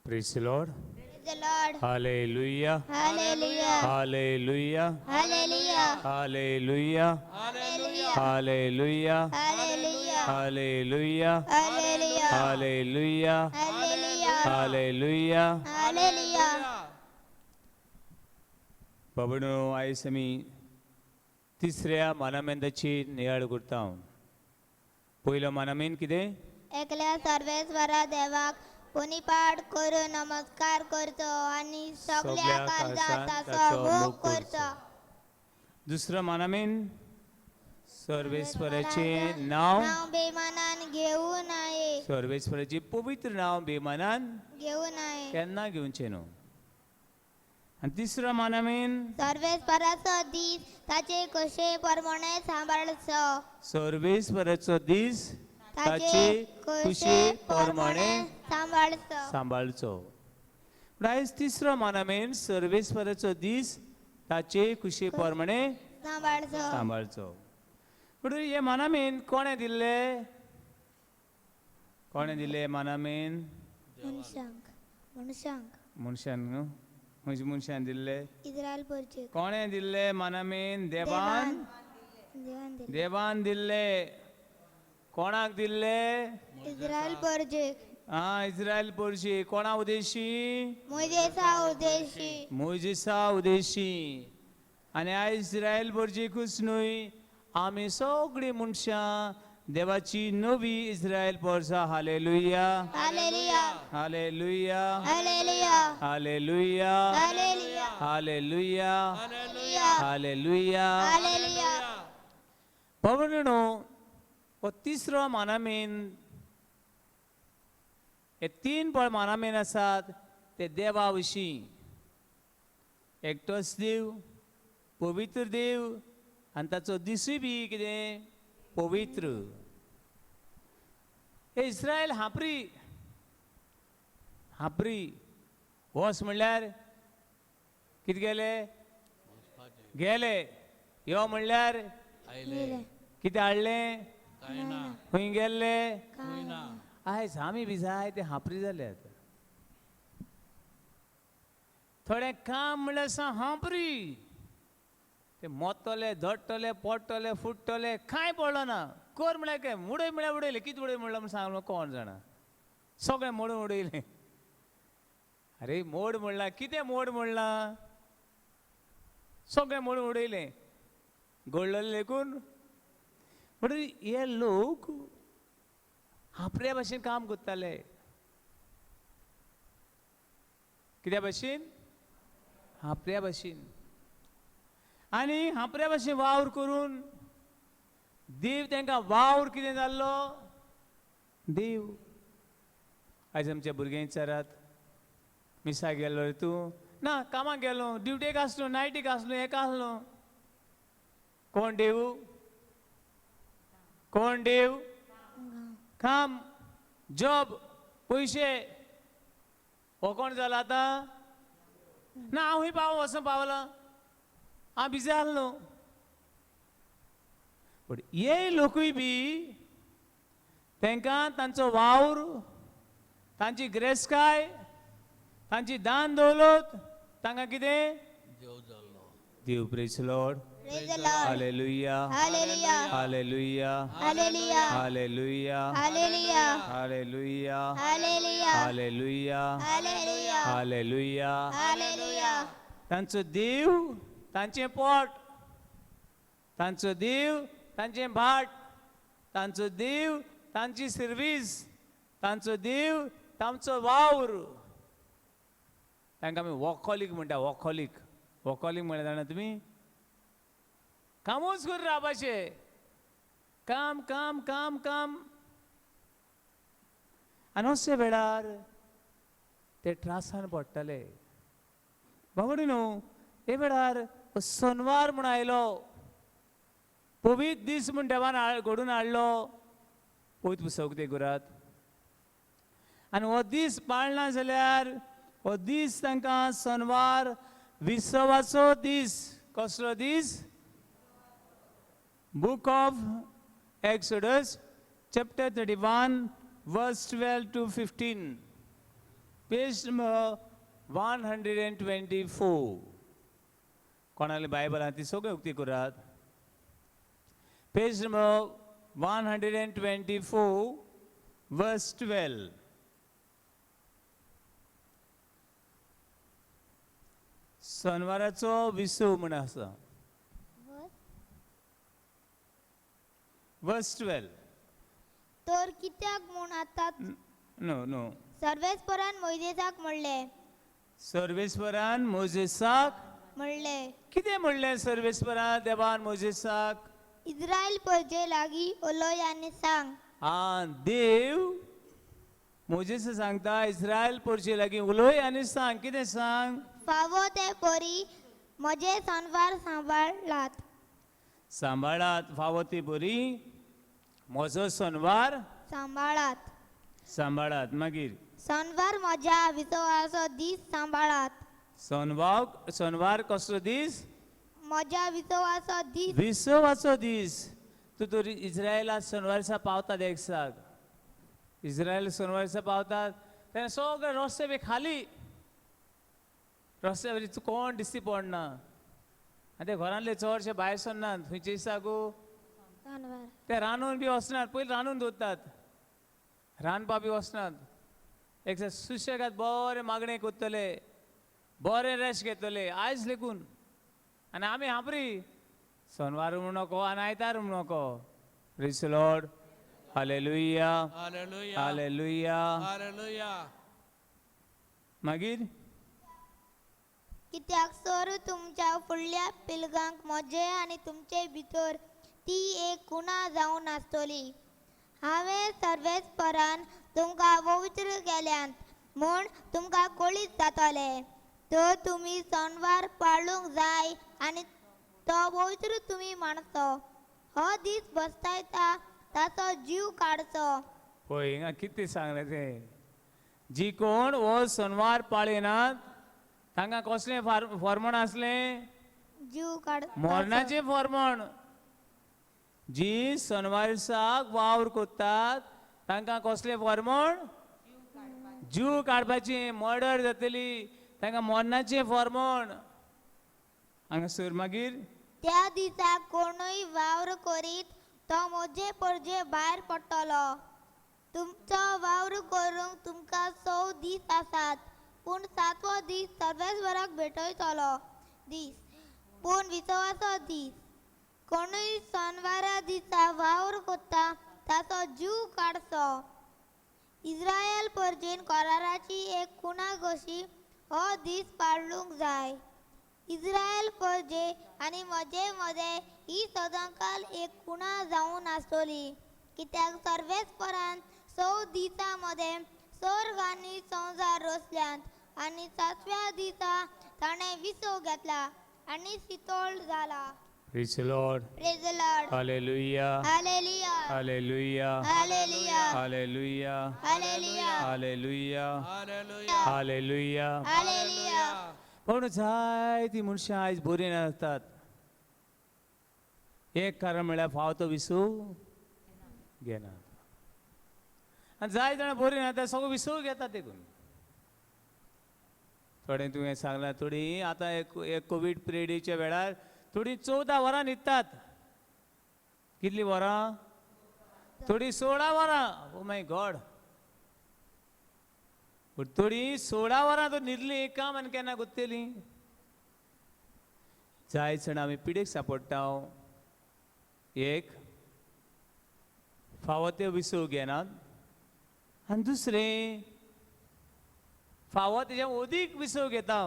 Praise the Lord. Praise the Lord. Hallelujah. Hallelujah. Hallelujah. Hallelujah. Hallelujah. Hallelujah. Hallelujah. Hallelujah. Hallelujah. Hallelujah. Hallelujah. Hallelujah. Hallelujah. Hallelujah. बाबूनो आयज आमी तिसऱ्या मानामेंदाची नियाळ करता. पयलो मानामेन कितें? एकल्या सर्वेस्वरा देवाक पुनिपाट करून नमस्कार करचो आणि सगळ्या काळजात ताचो मोग करचो. दुसरो मानामेन सर्वेस्वराचे नाव नाव बेमानान घेऊ नये. सर्वेस्वराचे पवित्र नाव बेमानान घेऊ नये. केन्ना घेवचें न्हू. आनी तिसरो मानामेन सर्वेस्वराचो दीस ताचे कशे प्रमाणे सांबाळचो. सर्वेस्वराचो दीस ताचे खुशे प्रमाणे सांबाळचो. आयज तिसरो मानामेन सर्वेस्वराचो दीस ताचे खुशे प्रमाणे सांबाळचो. पण हे मानामेन कोणे दिल्ले? कोणे दिले मानामेन? मनशान न्हू. म्हणजे मनशान दिल्ले. इस्रायल परचे कोणे दिल्ले मानामेन? देवान. देवान दिल्ले. कोणाक दिल्ले? इस्रायल परजे. इस्रायल परशी. कोणा उदेशी? मोजेसा उदेशी. आनी आयज इस्रायल परजेकूच न्हय, आमी सगळीं मनशां देवाची नवी इस्रायल परसा. Hallelujah. Hallelujah. Hallelujah. Hallelujah. Hallelujah. Hallelujah. Hallelujah. Hallelujah. Hallelujah. पवनो हो तिसरो मानामेन. हे तीन पळ मानामेन आसात ते देवा विशीं. एकटोच देव, पवित्र देव, आनी ताचो दिसूय बी कितें? पवित्र. हे इस्रायल हांपरी. हांपरी वस म्हणल्यार कितें गेले? गेले. यो म्हणल्यार कितें हाडलें? खंय गेल्ले? आयज आमी बी जाय ते हांपरी जाल्यात. थोडे काम म्हणल्यार सा हांपरी. ते मोडटले, धडटले, पडटले, फुटतले, कांय पडलो ना. कर म्हळ्यार काय? उडय म्हळ्यार उडयले. कितें उडय म्हणलं म्हण सांगलो कोण जाणा. सगळें मोडून उडयलें. अरे मोड म्हणला, कितें मोड म्हणला? सगळें मोडून उडयलें. घडलेलें लेकून. म्हणून हे लोक हांपऱ्या भाशेन काम करताले. कित्या भाशेन? हांपऱ्या भाशेन. आनी हांपऱ्या भाशेन वावर करून देव तांकां वावर कितें जाल्लो? देव. आयज आमच्या भुरग्यांक विचारात, मिसा गेलो रे तूं? ना, कामाक गेलो, ड्युटेक आसलो, नायटीक आसलो, हेका आसलो. कोण देव? कोण देव? काम, जॉब, पयशे. हो कोण जाला आतां? ना, हांवूय वचून पावला. हांव बिजी आसलो. पण हे लोकूय बी तांकां तांचो वावर, तांची गिरेस्तकाय, तांची दान दौलत तांकां कितें? देव. Praise the Lord. Hallelujah. Hallelujah. Hallelujah. Hallelujah. Hallelujah. Hallelujah. Hallelujah. Hallelujah. Hallelujah. Hallelujah. Hallelujah. Hallelujah. तांचो देव तांचें पोट, तांचो देव तांचें भाट, तांचो देव तांची सर्वीस, तांचो देव तांचो वावर. तांकां आमी वॉकोलीक म्हणटा. वॉकोलीक. वॉकोलीक म्हळ्यार जाणा तुमी? कामूच करून रावपाचें. काम काम काम काम. आनी अशे वेळार ते त्रासान पडटले. बाबडी न्हू, हे वेळार सोनवार म्हूण आयलो, पवित्र दीस म्हूण देवान घडून हाडलो पवित्र पुस्तक ते गुरात. आनी हो दीस पाळना जाल्यार हो दीस तांकां सोनवार विसवाचो दीस. कसलो दीस? Book of Exodus, chapter 31, verse 12 to 15. Page number 124. कोणाली बायबल आहा ती सगळे उक्ती करात. Page number 124 verse 12. शनिवाराचो विसव म्हण आसा. verse 12. तर कित्याक म्हूण आतां नो सर्वेस्परान मोइजेसाक म्हणले सर्वेस्परान मोजेसाक म्हणले कितें म्हणलें सर्वेस्परान देवान मोजेसाक. इस्रायल परजे लागीं उलय आनी सांग. देव मोजेस सांगता इस्रायल पोरचे लागीं उलय आनी सांग. कितें सांग. फावो ते परी म्हजे सणवार सांबाळात. सांबाळात. फावो ती बरी म्हजो सणवार सांबाळात. सांबाळात. मागीर सणवार म्हज्या विसवाचो दीस सांबाळात. सणवार कसलो दीस. म्हज्या विसवाचो दीस. विसवाचो दीस. तू तर इस्रायलात सणवार दिसा पावता देख सांग. इस्रायल सणवार दिसा पावतात तेन्ना सगळे रस्ते बी खाली. रस्त्या वयली कोण दिसती पडना. आनी ते घरांतले चडशे भायर सरनात. खंयचे दिसाकू ते रांदून बी वचनात. पयलीं रांदून दवरतात. रांदपाक बी वचनात. एक सुशेगाद बरें मागणें करतले. बरें रेस्ट घेतले आयज लेकून. आनी आमी हांबरी सोनवार म्हणू नको आनी आयतार म्हणू नको. Praise the Lord. Hallelujah. Hallelujah. Hallelujah. Hallelujah. मागीर कित्याक सर तुमच्या फुडल्या पिलगांक म्हजे आनी तुमचे भितर ती एक कुणा जावन आसतली. हांवें सर्वेस्परान तुमकां पवित्र केल्यांत म्हूण तुमकां कळीत जातले. तर तुमी सणवार पाळूंक जाय आनी तो पवित्र तुमी मानचो. हो दीस बसतायता ताचो जीव काडचो. पळय हिंगा कितें सांगलें तें. जी कोण हो सणवार पाळयनात तांकां कसलें फर्मण आसलें. जीव काड मरणाचें फर्मण. जी सणवार दिसाक वावर कोत्तात तांकां कसलें फर्मण. जीव काडपाची. मर्डर जातली तांकां मरणाचें फर्मण. हांगासर मागीर त्या दिसा कोणूय वावर करीत तो म्हजे परजे भायर पडटलो. तुमचो वावर करूंक तुमकां 6 दीस आसात. पूण 7वो दीस सर्वेस्वराक भेटयतलो दीस. पूण विसवाचो दीस. कोणूय सणवारा दिसा वावर कोत्ता ताचो जीव काडचो. इस्रायल परजेन कराराची एक कुणा कशी हो दीस पाळूंक जाय. इस्रायल परजे आनी म्हजे मदें ही सदांकाल एक कुणा जावन आसतली. कित्याक सर्वेस्परान 6 दिसां मदें स्वर्ग आनी संवसार रचल्यात आनी 7व्या दिसा ताणें विसव घेतला आनी शितोळ जाला. Praise the Lord. Praise the Lord. Hallelujah. Hallelujah. Hallelujah. Hallelujah. Hallelujah. Hallelujah. Hallelujah. Hallelujah. Hallelujah. Hallelujah. पण जायतीं मनशां आयज बरीं नासतात. एक कारण म्हळ्यार फाव तो विसव घेनात. आनी जाय जाणां बरीं नासतात सगळो विसव घेतात देखून. थोडे तुवें सांगलां थोडीं आतां एक कोवीड पिरियडीच्या वेळार थोडीं 14 वरां न्हिदतात. कितलीं वरां. थोडीं 16 वरां. Oh my God. पूण थोडीं 16 वरां तर न्हिदलीं काम आनी केन्ना कोत्तेलीं. जाय जाण आमी पिडेक सांपडटा. एक फावो ते विसव घेनात आनी दुसरें फावो तेच्या अदीक विसव घेता.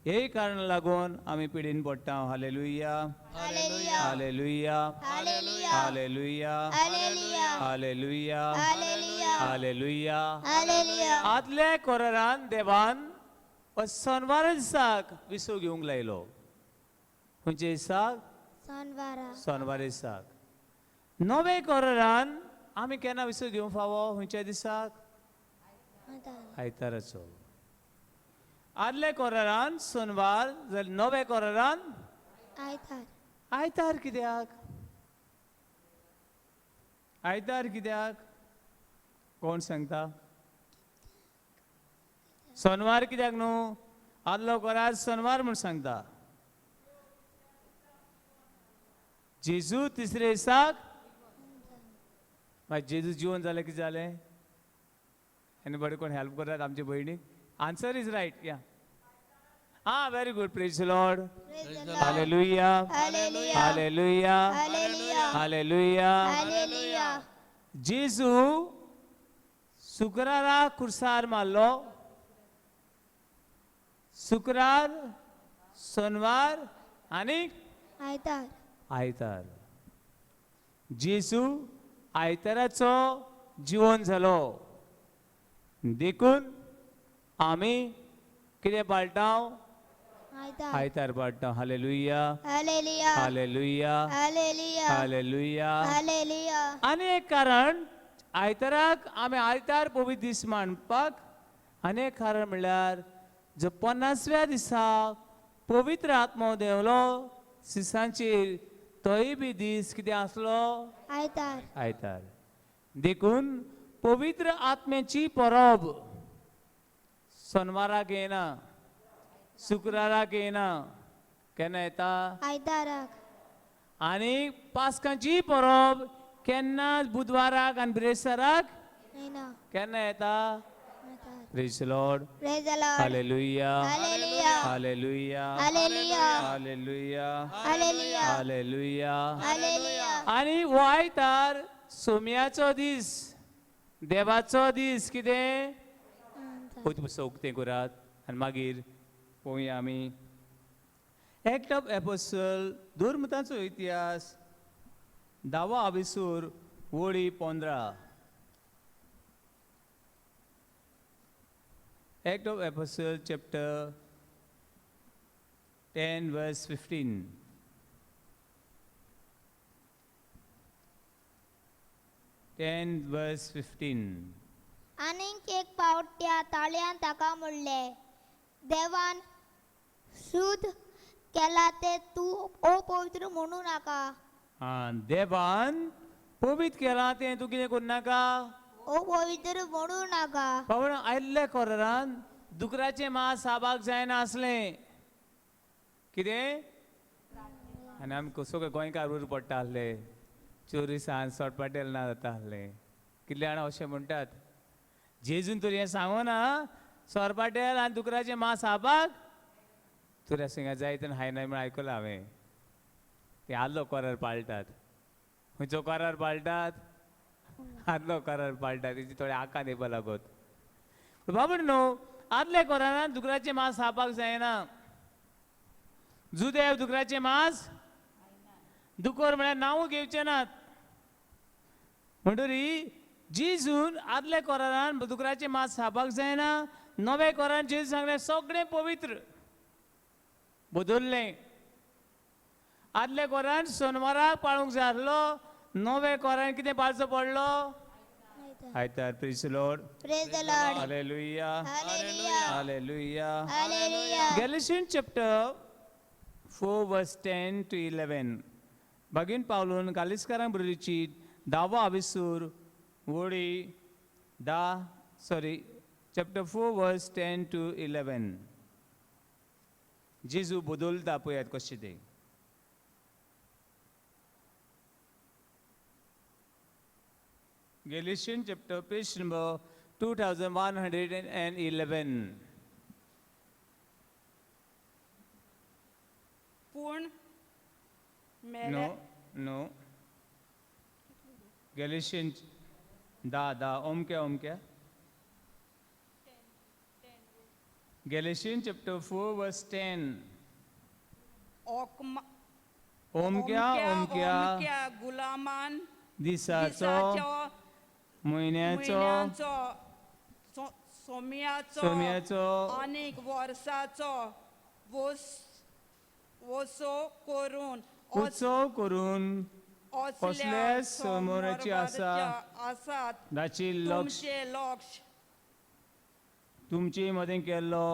हे कारण लागून आमी पिडीन पडटा. Hallelujah. Hallelujah. Hallelujah. Hallelujah. Hallelujah. Hallelujah. Hallelujah. Hallelujah. Hallelujah. Hallelujah. आदले कोरारान देवान सणवार दिसाक विसव घेवंक लायलो. खंयचे दिसाक. सणवारा. सणवार दिसाक. नवे कोरारान आमी केन्ना विसव घेवंक फावो. खंयच्या दिसाक. आयताराचो. आदले कोरारान सणवार जाल्यार नवे कोरारान आयतार. आयतार. कित्याक. आयतार कित्याक कोण सांगता. सोनवार कित्याक न्हू आदलो करार सोनवार म्हूण सांगता जेजू तिसरे दिसाक मागीर जेजू जिवन जालें कितें जालें आनी बरें कोण हेल्प करात आमचे भयणीक आन्सर इज रायट या very good praise Lord Praise the Lord. Hallelujah Hallelujah. Hallelujah Hallelujah. Hallelujah Hallelujah. जेजू शुक्रारा खुर्सार मारलो शुक्रार सोनवार आनी आयतार. आयतार जेजू आयताराचो जिवन जालो देखून आमी कितें पाळटाव आयतार. आयतार पाळटाव hallelujah Hallelujah. Hallelujah Hallelujah. Hallelujah Hallelujah. आनी एक कारण आयताराक आमी आयतार पवित्र दीस मानपाक आनी एक कारण म्हणल्यार जो 50व्या दिसाक पवित्र आत्मो देवलो सिसांचेर तोय बी दीस कितें आसलो आयतार. आयतार देखून पवित्र आत्म्याची परब सोनवाराक येना शुक्राराक येना केन्ना येता आयताराक. आनी पास्कांची परब केन्ना बुधवाराक आनी ब्रेस्ताराक येना. केन्ना येता आयतार. Praise Lord Praise the Lord. Hallelujah Hallelujah. Hallelujah Hallelujah. Hallelujah Hallelujah. Hallelujah Hallelujah. आनी हो आयतार सोम्याचो दीस देवाचो दीस कितें पयलीं उक्तें करात आनी मागीर पळोवया आमी एक्ट ऑफ एपोस्टल दुर्मतांचो इतिहास 10वा आविसूर वळी 15 act of apostle chapter 10 verse 15 10 verse 15 आनीक एक पावट त्या ताळ्यान ताका म्हणले देवान शुद्ध केला ते तूं अपवित्र म्हणू नाका. देवान पवित्र केला तें तूं कितें करूं नाका अपवित्र म्हणू नाका. पावण आयल्ले कोरान दुकराचें मांस खावपाक जायना आसलें कितें आनी आमी सगळे गोंयकार उर पडटा आसले चोरिसान सोटपाटेल ना जाता आसले कितले जाणां अशें म्हणटात जेजून तरी हें सांगो ना सोरपाटेल आनी दुकराचें मांस खावपाक तुऱ्या सिंगा जाय तेन्ना हायना म्हण आयकलां हांवें ते आदलो करार पाळटात खंयचो करार पाळटात आदलो करार पाळटात तेची थोडे आकान येवपा लागत बाबा न्हू आदले करारान दुकराचें मांस खावपाक जायना जुदेव दुकराचें मांस दुकोर म्हळ्यार नांव घेवचें नात म्हणटरी जेजून आदले करारान दुकराचें मांस खावपाक जायना नवे करारान जेजू सांगलें सगळें पवित्र बदललें आदले कोरान सोनवाराक पाळूंक जाय आसलो नवे कोरान कितें पाळचो पडलो आयतार praise the Lord Praise the Lord. Hallelujah Hallelujah. Hallelujah Hallelujah. Galatians chapter 4 verse 10 to 11 बागीन पावलून गालिस्कारांक बरोवची 10वा आविसूर वळी 10 chapter 4 verse 10 to 11 जेजू बदलता पळयात कशें तें Galatians chapter page number 2111 पूण No, मेल्या no. Galatians da omkya. Galatians chapter 4 verse 10. ओकमा ओमक्या ओमक्या गुलामान दिसाचो दिसाचो म्हयन्याचो म्हयन्याचो सोम्याचो आनीक वर्साचो वसो करून उत्सव करून कसले सोमवाराची आसा आसात ताची लक्ष लक्ष तुमचे मदें केल्लो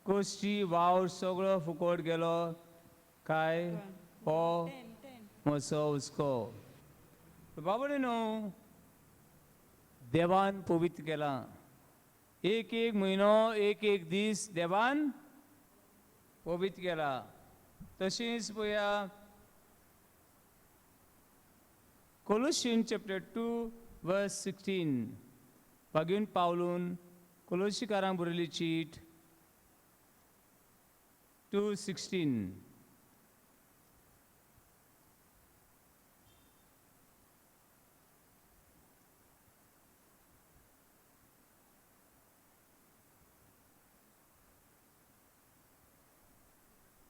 कोश्टी वावर सगळो फुकट गेलो काय हो म्हजो हुस्को बाबडे न्हू देवान पवित्र केला एक एक म्हयनो एक एक दीस देवान पवित्र केला. तशीच पळया Colossians chapter 2 verse 16 वागून पावलून कोलोशीकारांक बरयली चीट 2:16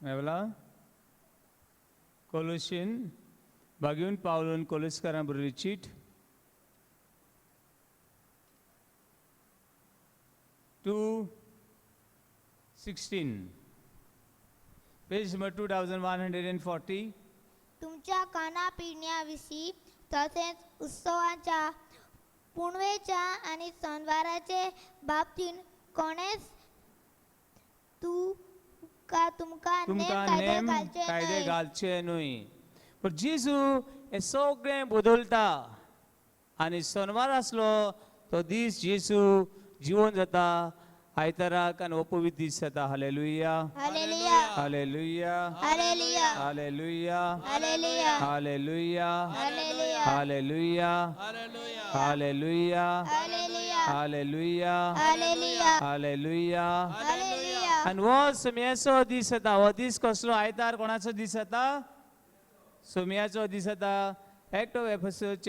मेवला कोलोशियन वागून पावलून कोलोशीकारांक बरयली चीट 2:16 पेज नंबर 2140 तुमच्या खाण्यापिण्याविषयी तसेच उत्सवाच्या पुणवेच्या आणि सणवाराचे बाबतीत कोणेच तुमका तुमकां कायदे नेम घालचे कायदे नाही. घालचे न्हय. पण जेजू हे सगळें बदलता आनी सणवार आसलो तो दीस जेजू जिवन जाता आयताराक आनी हो पवित्र दीस जाता. Hallelujah hallelujah hallelujah hallelujah hallelujah hallelujah hallelujah hallelujah hallelujah Hallelujah. Hallelujah hallelujah hallelujah hallelujah hallelujah. Hallelujah आनी हो सुमयाचो दीस जाता. हो दीस कसलो आयतार कोणाचो दीस जाता? सुमयाचो दीस जाता. Act of Ephesians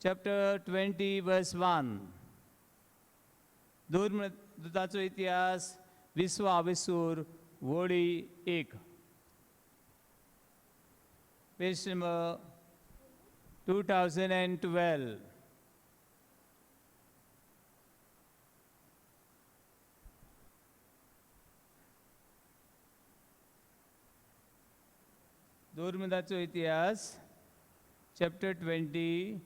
chapter 20 verse 1 दूताचो इतिहास 20वा विसूर वोडी 1 पेज नंबर 2012 दोरमदाचो इतिहास चॅप्टर 20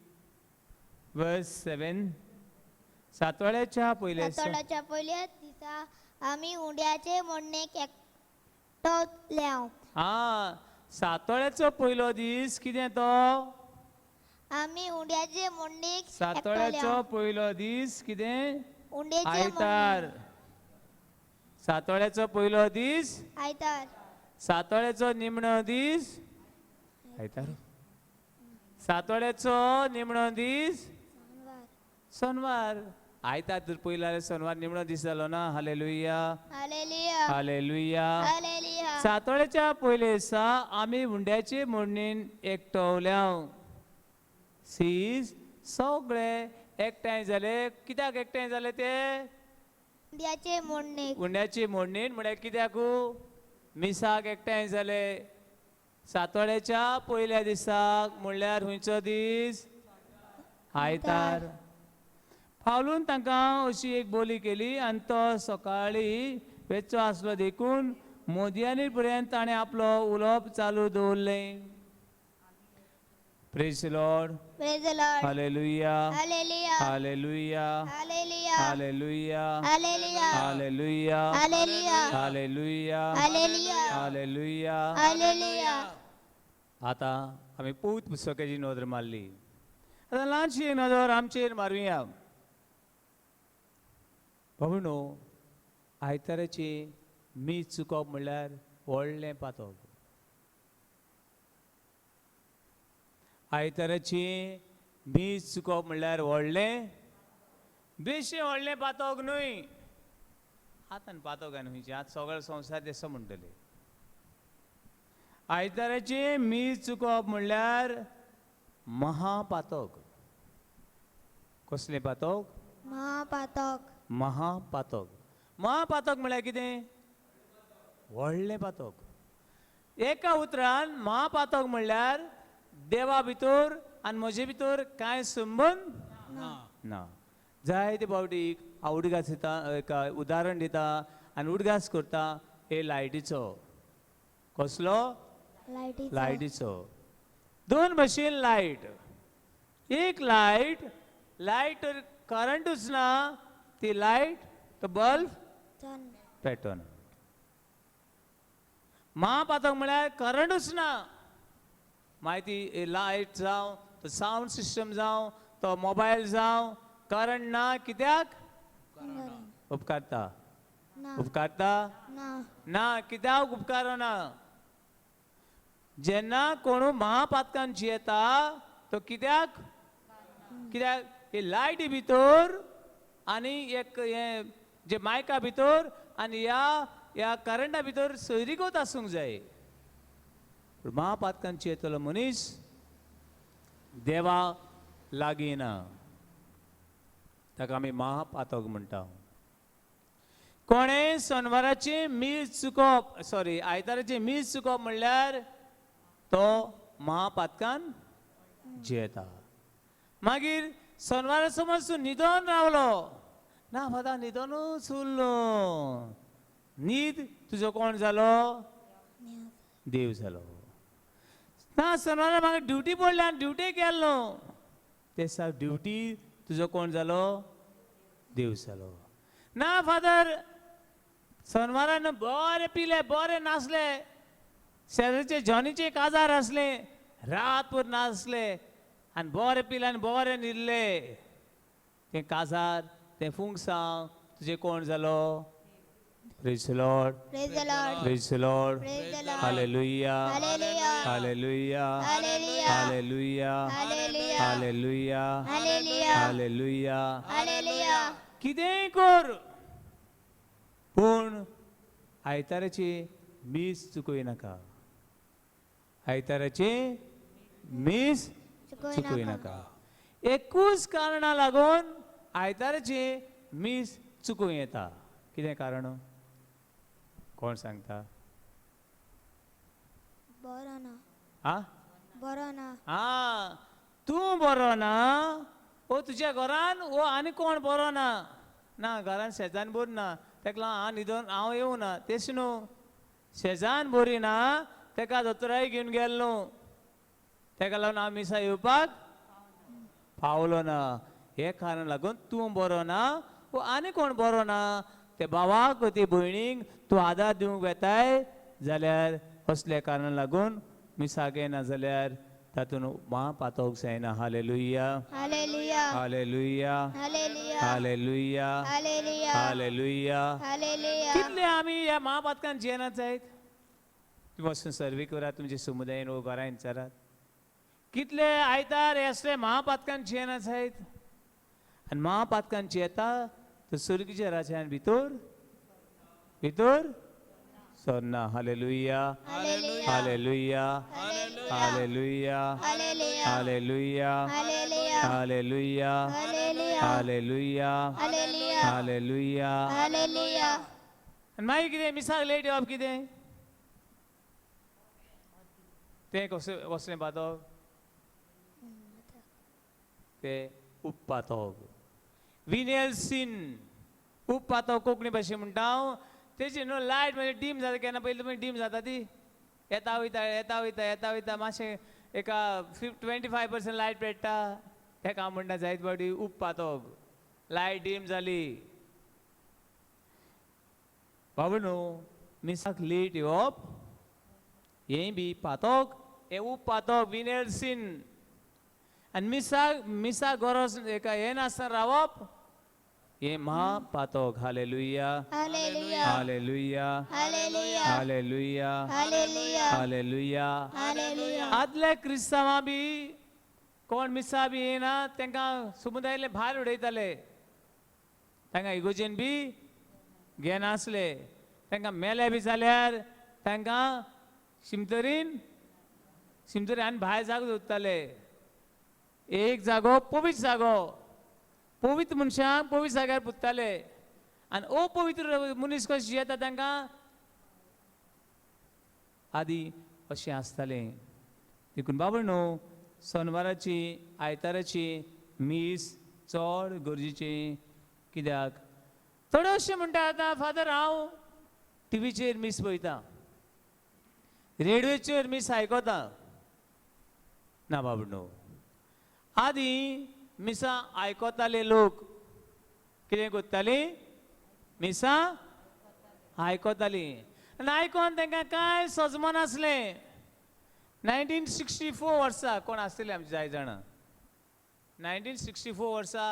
वर्स 7 सातवड्याच्या पयले आठवड्याच्या पहिल्या दिसा आम्ही उंड्याचे मोडणेक एकटोल्याव. हा सातवड्याचो पयलो दीस कितें तो? आम्ही उंड्याचे मोडणेक सातवड्याचो पयलो दीस कितें? उंड्याचे आयतार. सातवड्याचो पयलो दीस आयतार. सातवड्याचो निमणो दीस आयतार. सातवड्याचो निमणो दीस सोनवार. आयतार तर पयला सोनवार निमणो दीस जालो ना. Hallelujah hallelujah hallelujah. हालेलुया सातवड्याच्या पयले दिसा आमी हुंड्याचे मोडणीन एकटवल्या. सीज सगळे एकठांय जाले. कित्याक एकठांय जाले ते? उंड्याचे मोडणेक. हुंड्याचे मोडणीन म्हळ्यार कित्याक? मिसाक एकठांय जाले. सातवड्याच्या पयल्या दिसाक म्हणल्यार खंयचो दीस? आयतार. फावलून तांकां अशी एक बोली केली आनी तो सकाळी वेचो आसलो देखून मोदयांनी पर्यंत ताणें आपलो उलोवप चालू दवरलें. Praise the Lord. Praise the Lord. Hallelujah hallelujah hallelujah hallelujah hallelujah hallelujah hallelujah hallelujah hallelujah hallelujah hallelujah. Hallelujah. आता आमी पवित्र पुस्तकाची नदर मारली. आतां ल्हानशी एक नदर आमचेर मारुया. भगिनो, आयताराची मीठ चुकोवप म्हणल्यार व्हडलें पातक. आयताराची मीठ चुकोवप म्हणल्यार व्हडलें बेश्टें व्हडलें पातक न्हय. आतां पातक आनी खंयचें? आतां सगळे संवसार तेसो म्हणटले. आयताराची मीठ चुकोवप म्हणल्यार महापातक. कसलें पातक? महापातक. महापातक. महापातक म्हळ्यार कितें? व्हडलें पातक. एका उतरान महापातक म्हणल्यार देवा भितर आनी म्हजे भितर कांय संबंद ना. जायते फावटीक हांव उडगास दिता, एक उदाहरण दिता आनी उडगास करता हे लायटीचो. कसलो? लायटीचो. दोन भशेन लायट. एक लायट करंटूच ना, ती लायट तो बल्ब पेटोन. महापातक म्हळ्यार करंटूच ना. माहिती लायट जावं, तो सावंड सिस्टम जावं, तो मोबायल जावं, करंट ना. कित्याक? उपकारता ना उपकारता ना ना कित्याक उपकारोना जेन्ना कोण महापातकान जियेता तो कित्याक कित्याक हे लायटी भितर आनी एक हे जे मायका भितर आनी ह्या करंटा भितर सोयरीगत आसूंक जाय महापातकान जियेतलो मनीस देवा लागीं ना ताका आमी महापातक म्हणटा कोणें सोनवाराची मीस चुकोवप सॉरी आयताराची मीस चुकोवप म्हणल्यार तो महापातकान जियेता मागीर सोनवारा समज तूं न्हिदोन रावलो ना फादा न्हिदोनूच उरलो न्हीद तुजो कोण जालो देव जालो ना सोनवारा म्हाका ड्युटी पडल्या ड्युटी गेल्लो ते दिसा ड्युटी तुजो कोण जालो देव जालो ना फादर सोनवारान बरे पिले बरे नाचले शेजारचे जॉनीचे काजार असले रातभर नाचले आनी बरे पिले आनी बरे न्हिदले ते काजार ते फुंगसांव तुजे कोण जालो praise the Lord Praise the Lord. Praise the Lord Praise the Lord. Hallelujah Hallelujah. Hallelujah Hallelujah. Hallelujah Hallelujah. Hallelujah Hallelujah. Hallelujah Hallelujah. कितेंय कर पूण आयताराची मीस चुकोय नाका आयताराची मीस चुकोय नाका एकूच कारणां लागून आयताराची मीस चुकोय येता कितें कारण कोण सांगता बरो ना आ बरो ना आ तूं बरो ना ओ तुज्या घरान ओ आनी कोण बरो ना ना घरान शेजान बरी ना तेका लागून हांव न्हिदोन हांव येवं ना तेश न्हू शेजान बरी ना तेका दोतोराय घेवन गेल्लो तेका लागून हांव मिसा येवपाक पावलो ना हे कारण लागून तूं बरो ना ओ आनी कोण बरो ना ते भावाक ते भयणीक तूं आदार दिवंक वेताय जाल्यार असले कारण लागून मिसाक येना जाल्यार तातूंत महापातोक जायना hallelujah Hallelujah. Hallelujah Hallelujah. Hallelujah Hallelujah. Hallelujah Hallelujah. कितले आमी ह्या महापातकान जियेनात जायत तुम्ही वचून सर्वे करात तुमच्या समुदायान वो घरां विचारात कितले आयतार हे असले महापातकान जियेनात जायत आनी महापातकान जियेता तो सुर्गीच्या राज्यान भितर भितर सोरना hallelujah Hallelujah. Hallelujah hallelujah Hallelujah. Hallelujah Hallelujah. Hallelujah Hallelujah. Hallelujah Hallelujah. Hallelujah Hallelujah. आनी मागीर कितें मिसाक लेट येवप कितें तें कसलें पातोक तें उपपातोक विनेल सीन उपपातोक कोंकणी भाशेन म्हणटा हांव तेजी न्हू लायट म्हणजे डीम जाता केन्ना पयलीं तुमी डीम जाता ती येता वयता येता वयता येता वयता मातशें एका 25% लायट पेट्टा तेका हांव म्हणटा जायत फावटी उपपातोक लायट डीम जाली बाबू न्हू मिसाक लेट येवप हें बी पातोक हे उपपातोक विनेल सीन आनी मिसाक गरज एका हें नासतना रावप हे महापातोक hallelujah Hallelujah. Hallelujah Hallelujah. Hallelujah Hallelujah. Hallelujah Hallelujah. आदले क्रिस्तांवां बी कोण मिसा बी येना तांकां समुदायातले भायर उडयताले तांकां इगोजेन बी घेनासले तांकां मेले बी जाल्यार तांकां शिमतरीन आनी भायर जागो दवरताले एक जागो पवित्र जागो पवित्र मनशांक पवित्र जाग्यार पुजताले आनी अपवित्र मनीस कशें जियेता तांकां आदी अशें आसतालें देखून बाबा न्हू सोनवाराची आयताराची मीस चड गरजेची कित्याक थोडे अशें म्हणटा आतां फादर हांव टीव्हीचेर मीस पळयतां रेडिओचेर मीस आयकता ना बाबा न्हू आदी मिसा आयकताले लोक कितें करताली मिसा आयकताली आनी आयकोन तांकां कांय सजमनासलें 1964 वर्सा कोण आसतले आमचे जाय जाणां 1964 वर्सा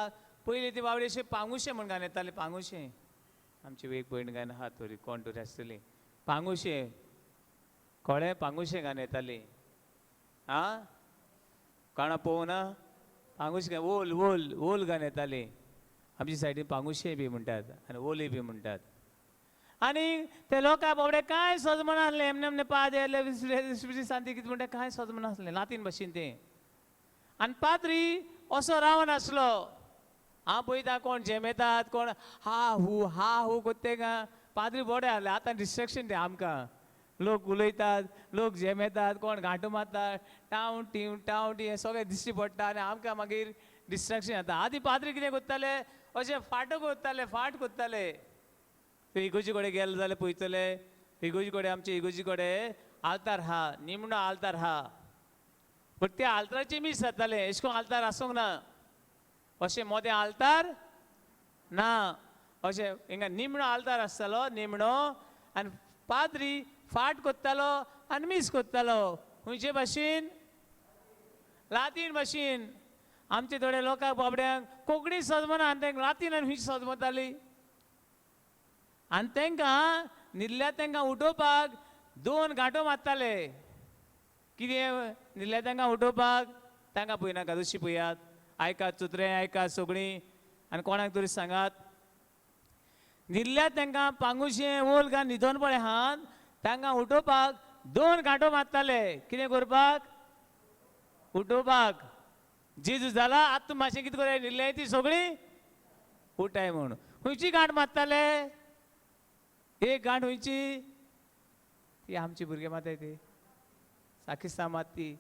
पयलीं ती बावडी अशें पांगुशें म्हण गाणं येतालें पांगुशें आमची एक भयण गायन आहा तोरी कोण तरी आसतली पांगुशें कळ्ळें पांगुशें गाणं येताली आं कोणा पळोवना पांगुशें गाणं ओल ओल ओल गाणं येताली आमचे सायडीन पांगुशें बी म्हणटात आनी ओली बी म्हणटात आनी ते लोकां बाबडे कांय सजमना आसलें एमने एमने पाद सांती कितें म्हणटा कांय सजमना आसलें लातीन भाशेन तें आनी पाद्री असो रावन आसलो हांव पळयता कोण जेमेतात कोण हा हू कोत्ते गा पाद्री बरें आहले आतां डिस्ट्रेक्शन तें आमकां लोक उलयतात लोक जेमेतात कोण घांटो मारतात टाव टी हें सगळें दिश्टी पडटा आनी आमकां मागीर डिस्ट्रेक्शन जाता आदी पाद्री कितें कोत्ताले अशें फाटो कोत्ताले फाट कोत्ताले इगोजी कडेन गेले जाल्यार पळयतले इगोजी कडेन आमचे इगोजी कडेन आल्तार आहा निमणो आल्तार आहा बट त्या आल्ताराचे मीस जाताले अशें करून आल्तार आसूंक ना अशें मोदें आल्तार ना अशें हिंगा निमणो आल्तार आसतालो निमणो आनी पाद्री फाट कोत्तालो आनी मीस कोत्तालो खंयचे भाशेन लातीन भाशेन आमचे थोडे लोकांक बाबड्यांक कोंकणी सजमना आनी तांकां लातीन आनी खंयची सजमताली आनी तांकां न्हिदल्या तांकां उठोवपाक 2 घांटो मारताले कितें न्हिदल्या तांकां उठोवपाक तांकां पळयनाका दुसरी पळयात आयकात चुत्रे आयकात सगळीं आनी कोणाक तरी सांगात न्हिदल्या तांकां पांगुशें ओल घाल न्हिदोन पळय आहात तांकां उठोवपाक 2 घांटो मारताले कितें करपाक उठोवपाक जेजू जाला आतां तूं मातशें कितें कर न्हिदल्या ती सगळीं उठाय म्हूण खंयची गांठ मारताले एक गांठ खंयची ती आमची भुरगे माताय ती साकिस्तां मात्ती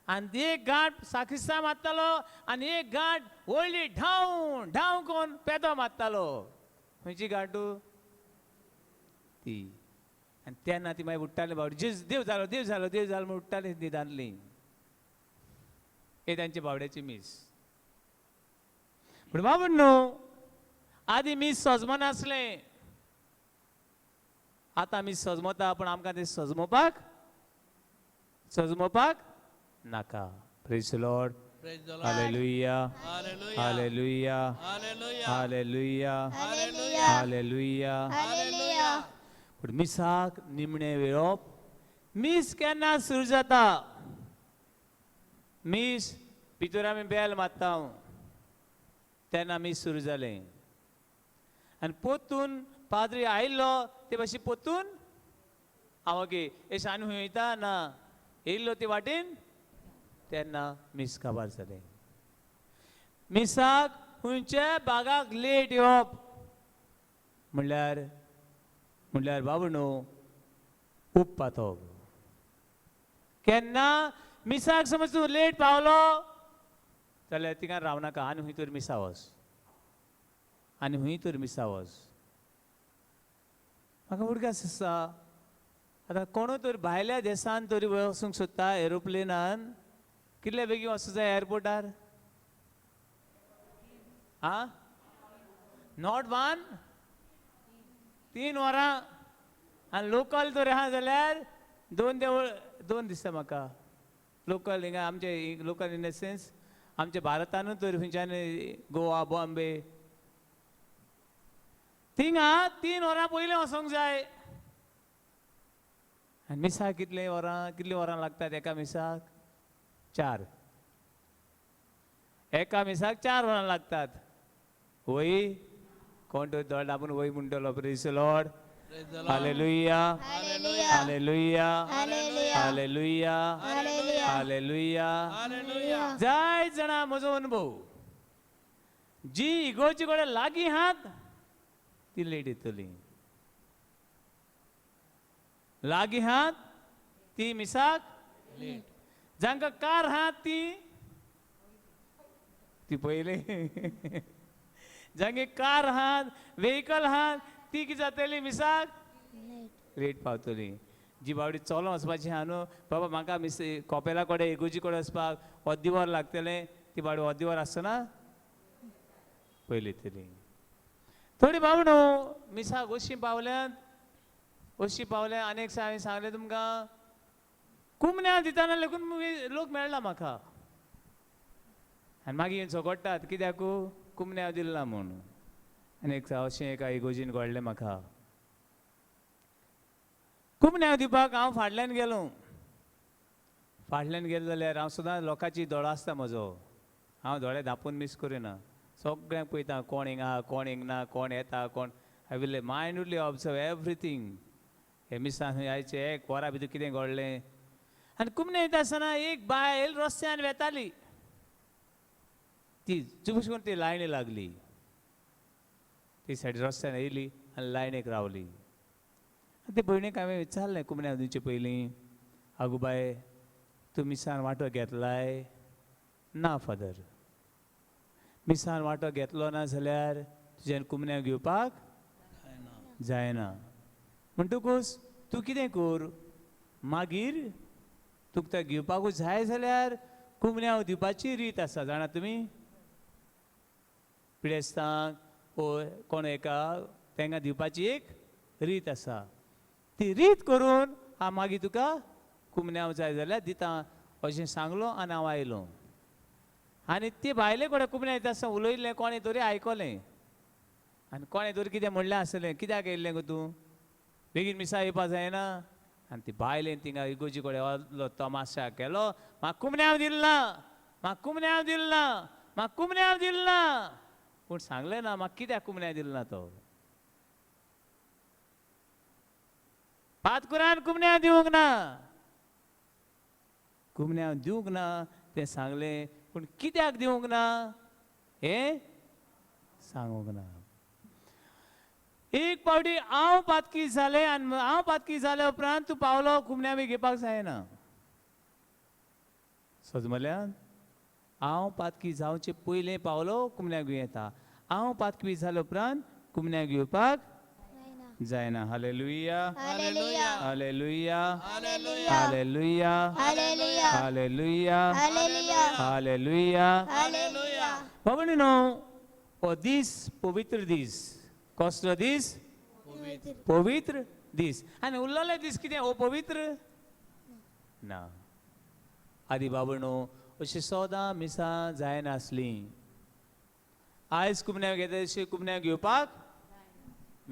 आनी एक गांठ साकिस्तां मारतालो आनी एक गांठ व्हडली ढाव ढाव कोन्न पेदो मारतालो खंयची गांठू ती आनी तेन्ना ती मागीर उठ्ठाली बावडी जेज देव जालो देव जालो देव जालो म्हूण उठ्ठाली न्हिदांतली हे तांचे बावड्याची मीस पूण बाबड न्हू आदी मीस सजमना आसलें आतां आमी सजमता पूण आमकां तें सजमोवपाक नाका praise the Lord Praise the Lord. Hallelujah Hallelujah. Hallelujah Hallelujah. Hallelujah Hallelujah. Hallelujah Hallelujah. पूण मिसाक निमणें वेळोप मीस केन्ना सुरू जाता मीस भितर आमी बेल मारता तेन्ना मीस सुरू जालें आनी पोतून पाद्री आयिल्लो ते भाशेन पोतून हांव ओके एश आनी खंय वयता ना येयल्लो ते वाटेन तेन्ना मीस काबार जालें मिसाक खंयचे बागाक लेट येवप म्हणल्यार बाबू न्हू खूब पातोप केन्ना मिसाक समज तूं लेट पावलो जाल्यार थिंगा रावनाका आनी खंय तर मिसा वच आनी खंय तर मिसा वच म्हाका उडकास आसता आतां कोणूय तर भायल्या देशांत तरी वचूंक सोदता एरोप्लेनान कितले बेगीन वचूं जाय एअरपोर्टार आं नॉट 1 3 वरां आनी लोकल तर आहा जाल्यार 2 दिसता म्हाका लोकल हिंगा आमचे लोकल इन द सेन्स आमच्या भारतानूच तर खंयच्यान गोवा बॉम्बे थिंगा 3 वरां पयलीं वचोंक जाय आनी मिसाक कितली वरां लागतात एका मिसाक 4 एका मिसाक 4 वरां लागतात वय कोण तो दोळ दाबून वय म्हणटलो praise the Lord Praise the Lord. Hallelujah Hallelujah. Hallelujah Hallelujah. Hallelujah Hallelujah. Hallelujah Hallelujah. जाय जाणा म्हजो अनुभव जी इगोची कडेन लागीं आहात ती लेट येतली लागीं आहात ती मिसाक जांकां कार आहात ती पयली जांगे कार आहात व्हेकल आहात ती कितें जातली मिसाक लेट पावतली जी बावडी चलोन वचपाची आहा न्हू बाबा म्हाका मिस कोपेला कडेन एगोजी कडेन वचपाक अर्दी वर लागतलें ती बावडी अर्दी वर आसतना पयली येतली थोडी बावडो मिसाक अशीं पावल्यात आनीक हांवें सांगलें तुमकां कुमन्या दिताना लेगून लोक मेळना म्हाका आनी मागीर झगडटात कित्याक कुमन्याव दिला म्हूण आनी अशें एका इगोजीन घडलें म्हाका कुमन्याव दिवपाक हांव फाटल्यान गेलो जाल्यार हांव सदां लोकांची दोळो आसता म्हजो हांव दोळे धांपून मिस करिना सगळ्यांक पळयता कोण हिंगा कोण हिंगना कोण येता कोण I will minutely observe everything हे मिसान आयचे एक वरा भितर कितें घडलें आनी कुमन्या येता आसतना एक बायल रस्त्यान वेताली ती चुपश करून ती लायणी लागली ती सायड रस्त्यान येयली आनी लायणेक रावली ते भयणीक हांवें विचारलें कुमन्या दिवचे पयलीं आगो बाय तूं मिसान वांटो घेतलाय ना फादर मिसान वांटो घेतलो ना जाल्यार तुज्यान कुमन्या घेवपाक जायना म्हणटकूच तूं कितें कर मागीर तुका तो घेवपाकूच जाय जाल्यार कुमन्या दिवपाची रीत आसा जाणा तुमी पिडेस्तांक ओ कोण एका तांकां दिवपाची एक रीत आसा ती रीत करून हांव मागीर तुका कुमन्याव जाय जाल्यार दिता अशें सांगलो आनी हांव आयलो आनी ती बायले कडेन कुमन्या येता आसतना उलयल्लें कोणें तरी आयकलें आनी कोणें तरी कितें म्हणलें आसलें कित्याक येयल्लें गो तूं बेगीन मिसा येवपा जायना आनी ती बायलेन थिंगा इगोजी कडेन असलो तमाशा केलो म्हाका कुमन्याव दिलना म्हाका कुमन्याव दिलना म्हाका कुमन्याव दिलना पूण सांगलें ना म्हाका कित्याक कुमन्याव दिलना तो पातकुरान कुमन्याव दिवंक ना कुमन्याव दिवंक ना तें सांगलें पूण कित्याक दिवंक ना हें सांगूंक ना एक पावटी हांव पातकी जालें आनी हांव पातकी जाल्या उपरांत तूं पावलो कुमन्याव घेवपाक जायना समजल्यान हांव पातकी जावचे पयलें पावलो कुमन्याव घेवन येता हांव पातकी जाल्या उपरांत कुमन्याव घेवपाक जायना hallelujah hallelujah hallelujah hallelujah hallelujah hallelujah hallelujah hallelujah hallelujah hallelujah बाबा हो दीस पवित्र दीस कसलो दीस पवित्र दीस आनी उरलेले दीस कितें हो पवित्र ना आदी बाबा अशी सदां मिसां जायनासली आयज कुमन्याव घेता तशी कुमन्याव घेवपाक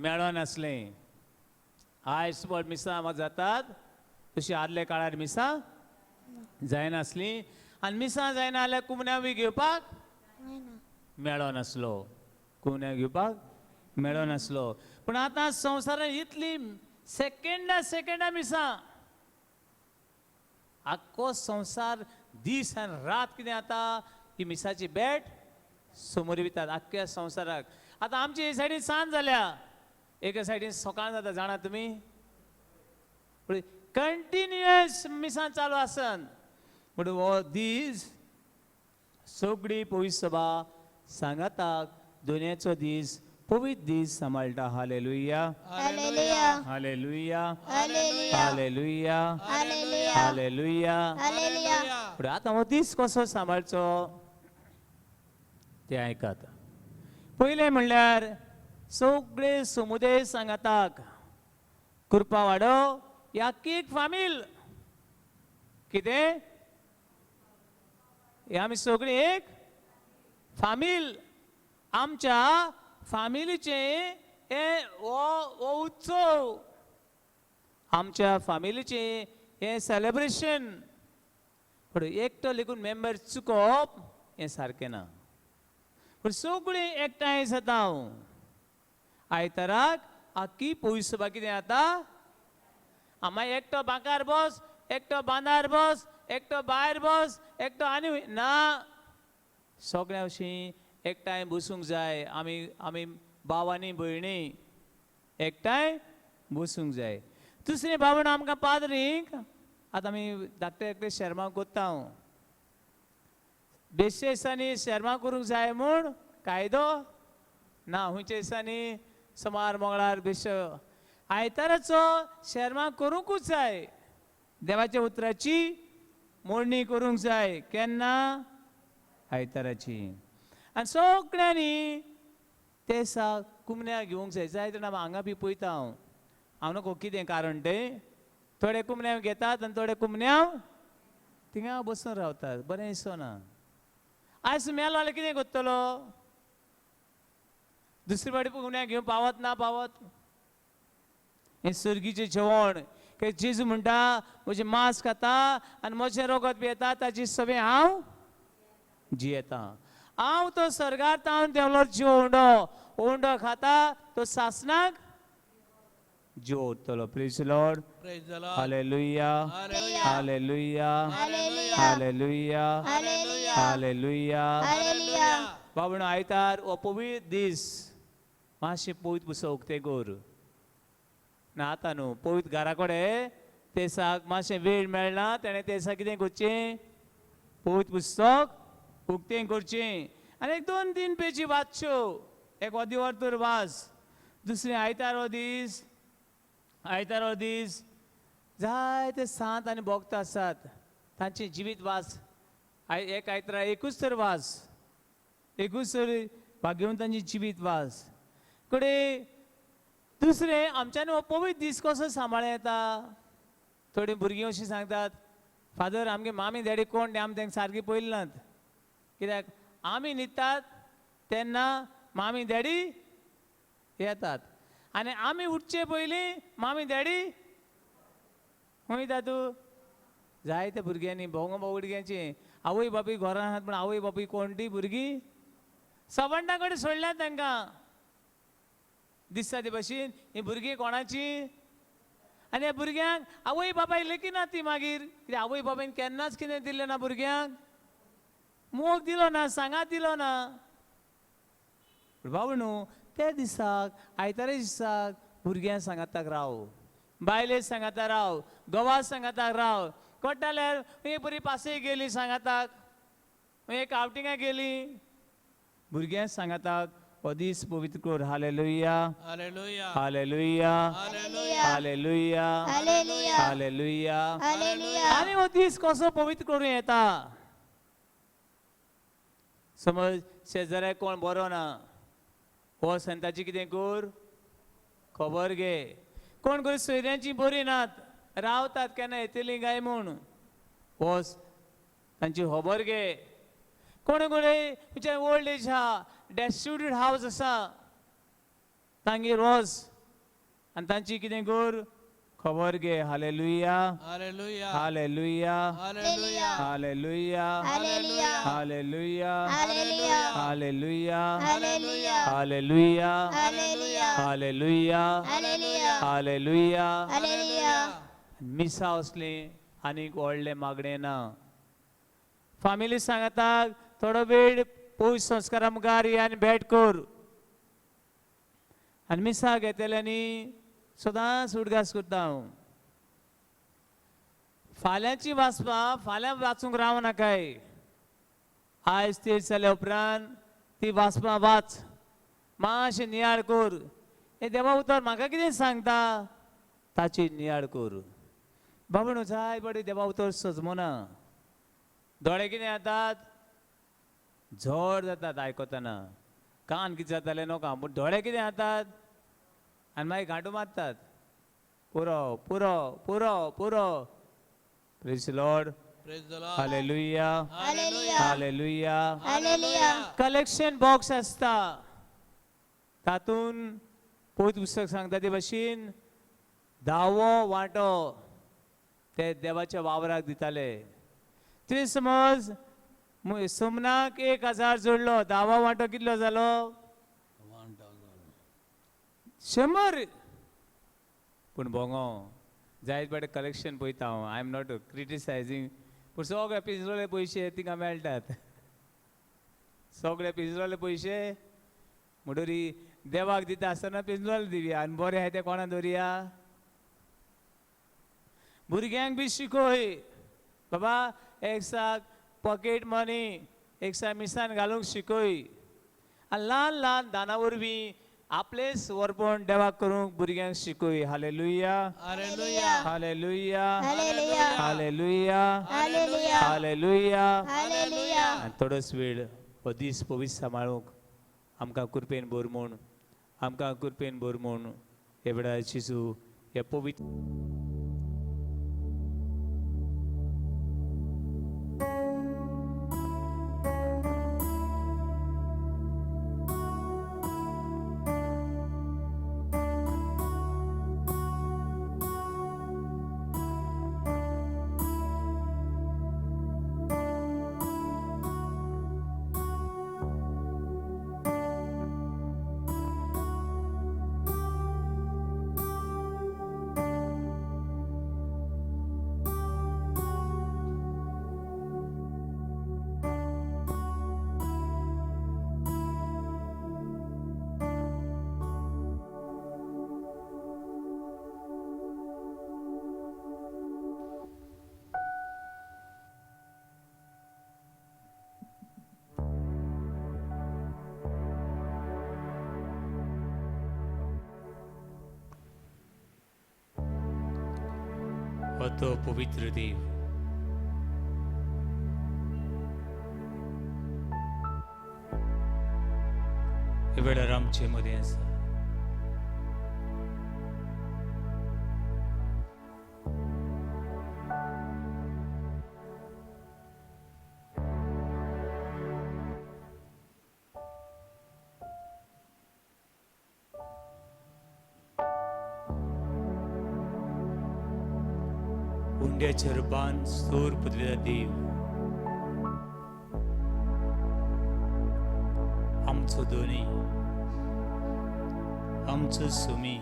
मेळनासलें आयज स्पॉट मिसां जातात तशी आदल्या काळार मिसां जायनासली आनी मिसां जायना जाल्यार कुमन्याव बी घेवपाक मेळनासलो कुमन्याव घेवपाक मेळनासलो पूण आतां संवसारान इतली सेकंडा मिसां आख्खो संवसार दीस आनी रात कितें जाता ही मिसाची बॅट समोर वितात आख्ख्या संवसाराक आतां आमचे हे सायडीन सांज जाल्या एका सायडीन सकाळ जाता जाणा तुमी कंटिन्युअस मिसां चालू आसन म्हणून हो दीस सगळी पवित्र सभा सांगाताक दुनियाचो दीस पवित्र दीस सांबाळटा hallelujah hallelujah hallelujah hallelujah hallelujah hallelujah hallelujah hallelujah पुढे आतां हो दीस कसो सांबाळचो ते आयकात पयलें म्हणल्यार सगळे समुदाय सांगाताक कृपा वाडो याक एक फामील कितें हे आमी सगळीं एक फामील आमच्या फामिलीचे हो उत्सव आमच्या फामिलीचे हे सेलिब्रेशन पण एकटो लेगून मेंबर चुकोवप हे सारकें ना पण सगळीं एकठांय जाता आयताराक आख्खी पवित्र सभा कितें जाता आमा एकटो बांकार बस एकटो बांदार बस एकटो भायर बस एकटो आनी ना सगळ्या अशीं एकठांय बसूंक जाय आमी भावांनी भयणी एकठांय बसूंक जाय दुसरें भावण आमकां पाद्रींक आतां आमी धाकटे एकटे शर्मा कोत्ता बेश्टे दिसांनी शर्मा करूंक जाय म्हूण कायदो ना हुंयच्या दिसांनी सोमार मंगळार बेश्ट आयताराचो शर्मा करूंकूच जाय देवाच्या उतराची मोडणी करूंक जाय केन्ना आयताराची आनी सगळ्यांनी ते दिसा कुमन्या घेवंक जाय जाय तेन्ना हांगा बी पळयता हांव नको कितें कारण तें थोडे कुमन्याव घेतात आनी थोडे कुमन्याव थिंगा बसून रावतात बरें दिसना आयज मेलो जाल्यार कितें करतलो दुसरी फाटी पुगण्या घेऊन पावत ना पावत हे सर्गीचे जेवण की जेजू म्हणटा म्हजे मांस खाता आनी म्हजें रगत पियेता ताची सवे हांव जियेता हांव तो सर्गार तावन देवलो जिव उंडो खाता तो सासनाक जिव उरतलो praise Lord Praise the Lord. Hallelujah Hallelujah. Hallelujah Hallelujah. Hallelujah Hallelujah. Hallelujah Hallelujah. बाबून आयतार हो पवित्र दीस मातशें पवित्र पुस्तक उक्ते गोर ना आतां न्हू पवित्र घरा कडेन ते दिसाक मातशें वेळ मेळना तेणें ते दिसा कितें करचें पवित्र पुस्तक उक्तें करचें आनी एक 2-3 पेजी वाचच्यो एक अर्दी वर तर वाच दुसरें आयतार दीस जायते सांत आनी भक्त आसात तांचें जिवीत वाच एक आयतारा एकूच तर वाच एकूच तर भाग्यवंतांची जिवीत वाच कडे दुसरें आमच्यान हो पवित्र दीस कसो सांबाळ येता थोडीं भुरगीं अशीं सांगतात फादर आमगे मामी डॅडी कोण ते आमी तांकां सारकी पळयली नात कित्याक आमी न्हिदतात तेन्ना मामी डॅडी येतात आनी आमी उठचे पयलीं मामी डॅडी वयता तूं जायते भुरग्यांनी भोंगो भुरग्यांची आवय बापूय घरान आहात पूण आवय बापूय कोण ती भुरगीं सबंटा कडेन सोडल्यात तांकां दिसता ते भाशेन ही भुरगीं कोणाची आनी ह्या भुरग्यांक आवय बापाय लेखिना ती मागीर कित्याक आवय बापायन केन्नाच कितें दिलें ना भुरग्यांक मोग दिलो ना सांगात दिलो ना बाबू न्हू त्या दिसाक आयतारे दिसाक भुरग्यां सांगाताक राव बायले सांगाता राव घोवा सांगाताक राव कोट्टाल्यार एक बरी पासय गेली सांगाताक एक आवटिंगा गेली भुरग्यां सांगाताक हो दीस पवित्र कर hallelujah Hallelujah. Hallelujah Hallelujah. Hallelujah Hallelujah. Hallelujah Hallelujah. आनी हो दीस कसो पवित्र करूं येता समज शेजाऱ्याक कोण बरो ना हो संताची कितें कर खबर घे कोण खंय सोयऱ्यांची बरी नात रावतात केन्ना येतली काय म्हूण हो तांची खबर घे कोण कोणे ओल्ड एज आहा डेस्टिट्यूटेड हावस आसा तांगेर वच आनी तांची कितें कर खबर घे hallelujah Hallelujah. Hallelujah Hallelujah. Hallelujah Hallelujah. Hallelujah Hallelujah. Hallelujah Hallelujah. Hallelujah Hallelujah. Hallelujah Hallelujah. Hallelujah Hallelujah. मिसा असली आनीक व्हडलें मागणें ना फामिली सांगतात थोडो वेळ पयस संस्कारा मुखार ये आनी भेट कर आनी मिसा घेतल्यांनी सदांच उडगास करता हांव फाल्यांची वाचपा फाल्यां वाचूंक राव नाकाय आयज तेच जाल्या उपरांत ती वाचपा वाच मातशें नियाळ कर हे देवा उतर म्हाका कितें सांगता ताची नियाळ कर बाबणू जाय बडी देवा उतर सजमोना दोळे कितें जातात झड जातात आयकतना कान कितें जाताले नोका पूण दोळे कितें जातात आनी मागीर घांटू मारतात पुरो पुरो पुरो पुरो praise Lord Praise the Lord. Hallelujah Hallelujah. Hallelujah Hallelujah. Collection box आसता तातून पवित्र पुस्तक सांगता ते भाशेन 10वो वांटो ते देवाच्या वावराक दिताले तुवें समज सुमनाक 1000 जोडलो 10वो वांटो कितलो जालो 100 पूण भोंगो जायत बरें कलेक्शन पळयता हांव आय एम नॉट क्रिटिसायझींग पूण सगळे पिंजरोले पयशे तिंगा मेळटात सगळे पिंजरोले पयशे म्हणटरी देवाक दिता आसतना पिंजरोले दिवया आनी बरें आहाय ते कोणा दवरया भुरग्यांक बी शिकोय बाबा एक साक पॉकेट मनी एक साक मिसान घालूंक शिकोय आनी ल्हान ल्हान दाना वरवीं आपलेच वर्पण देवाक करूंक भुरग्यांक शिकोय hallelujah Hallelujah. Hallelujah Hallelujah. Hallelujah Hallelujah. Hallelujah Hallelujah. आनी थोडोच वेळ हो दीस पवित्र सांबाळूंक आमकां कृपेन भर म्हूण आमकां कृपेन भर म्हूण हे वेळार जेजू हे पवित्र तो पवित्र देव हे वेळार आमचे मदें आसा उंड्याचेर बांद सोर पदवेला देव आमचो दोनी आमचो सुमी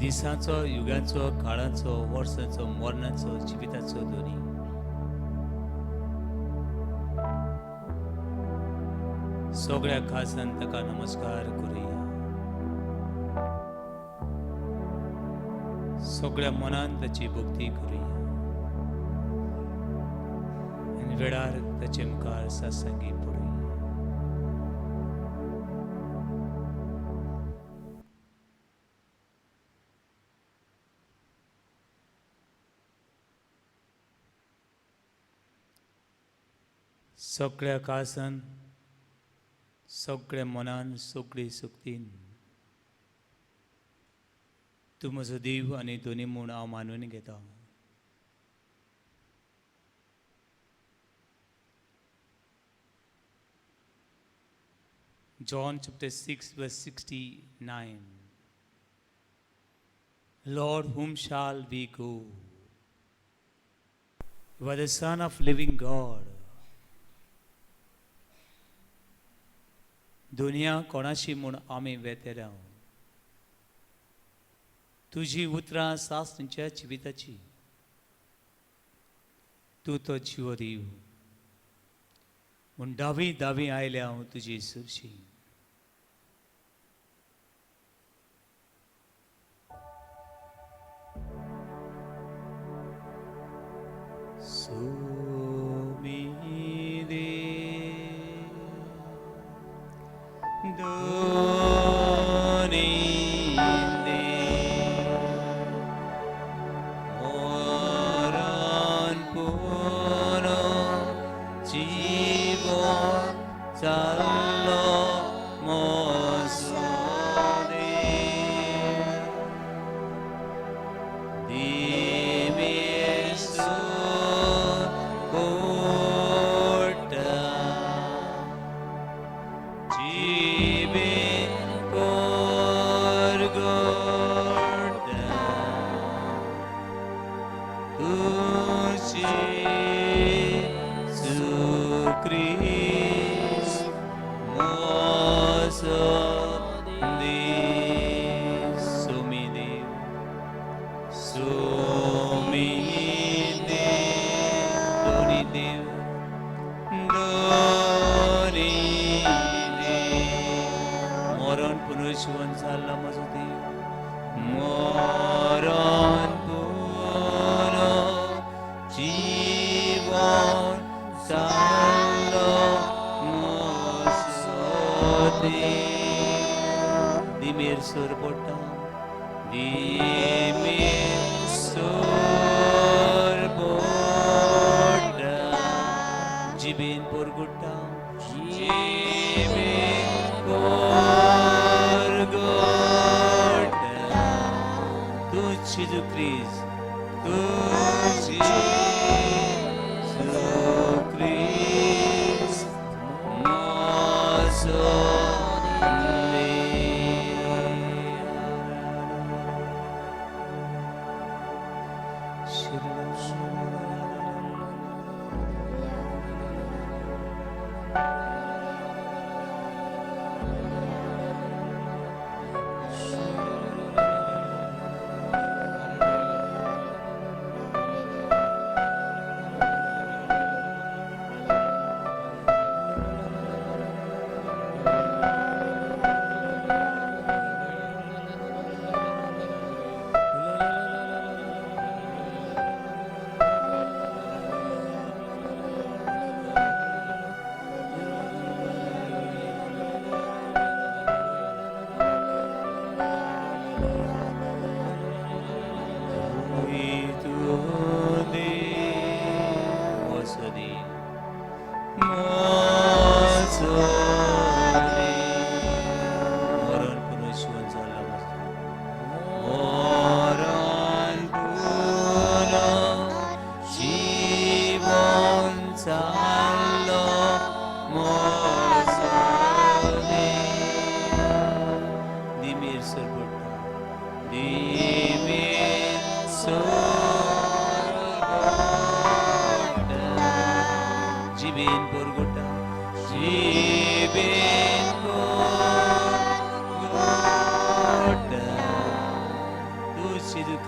दिसाचो युगाचो काळाचो वर्साचो मरणाचो जिविताचो दोनी सगळ्या खासान ताका नमस्कार करूया सगळ्या मनान ताची भक्ती करूया आनी वेळार ताचे मुखार सत्संगी पडूया सगळ्या काळसान सगळ्या मनान सगळी सुक्तीन तूं म्हजो देव आनी दोनी म्हूण हांव मानून घेता John chapter 6 verse 69 Lord, whom shall we go? You are the Son of living God. दुनिया कोणाशी म्हूण आमी वेते राव तुजी उतरां सासणीच्या जिविताची तूं तो जिवो दिव म्हूण दावी दावी आयले हांव तुजी सुरशी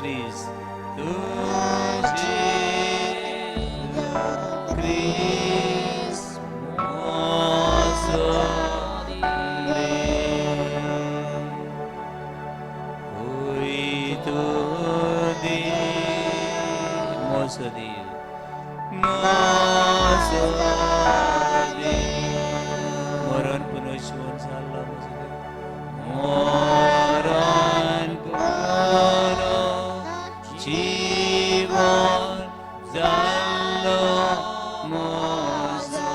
क्रिस तुझे क्रिस मोसदी मरण पुनश्वन झाला मरण पुन जीवन झालो मोसदे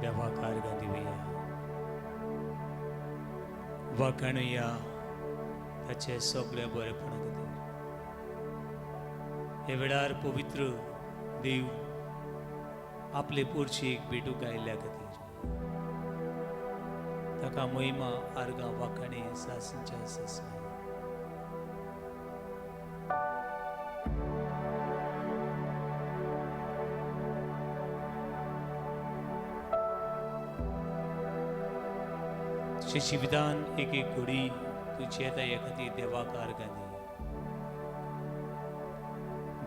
देवाकार दिवया वखणुया ताचे सगळे बरेपणा खातीर हे वेळार पवित्र देव आपले पोरशेक भेटूक आयिल्ल्या खातीर ताका महिमा आर्गां वाखाणे सासनच्या सास शिशिविधान एक एक घडी तुझी येता ह्या खातीर देवाक आर्गां दी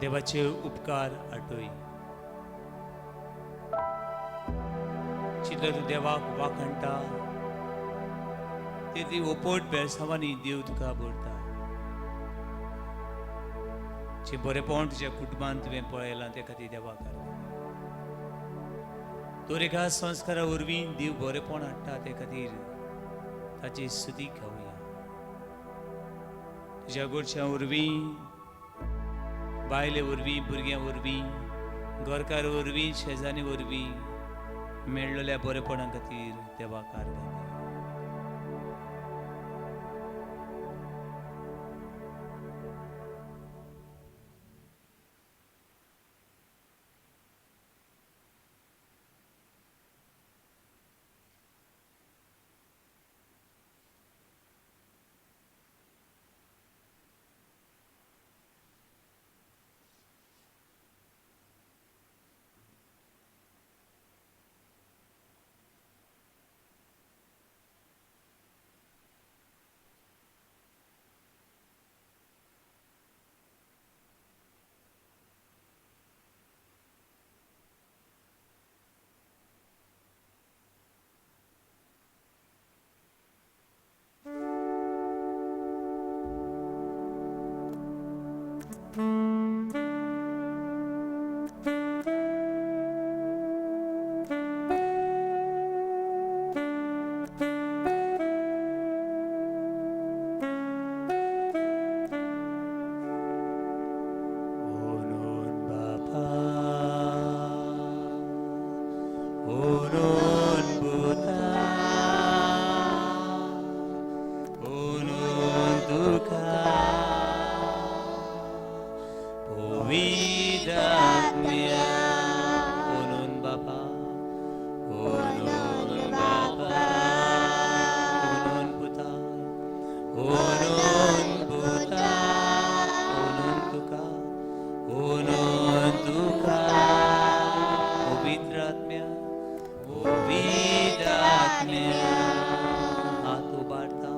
देवाचे उपकार आठय चितले तूं देवाक वाखणटा ते ती ओपोट बेळसावांनी देव तुका भरता जे बरेपण तुज्या कुटुंबांत तुवें पळयलां ते खातीर देवाक आर्गां तोरेका संस्कारा वरवीं देव बरेपण हाडटा ते खातीर ताची स्तुती गावया तुज्या गोडच्या वरवीं बायले वरवीं भुरग्यां वरवीं घरकार वरवीं शेजारी वरवीं मेळ्ळल्या बरेपणा खातीर देवाक आर्गां दी 오는 바파 오는 부타 오는 두카 보위다며 오는 바파 오는 바파 오는 부타 오는 부타 오는 두카 오는 두카 पवित्रात्म्या पवित्रात्म्या हाथों बाढ़ता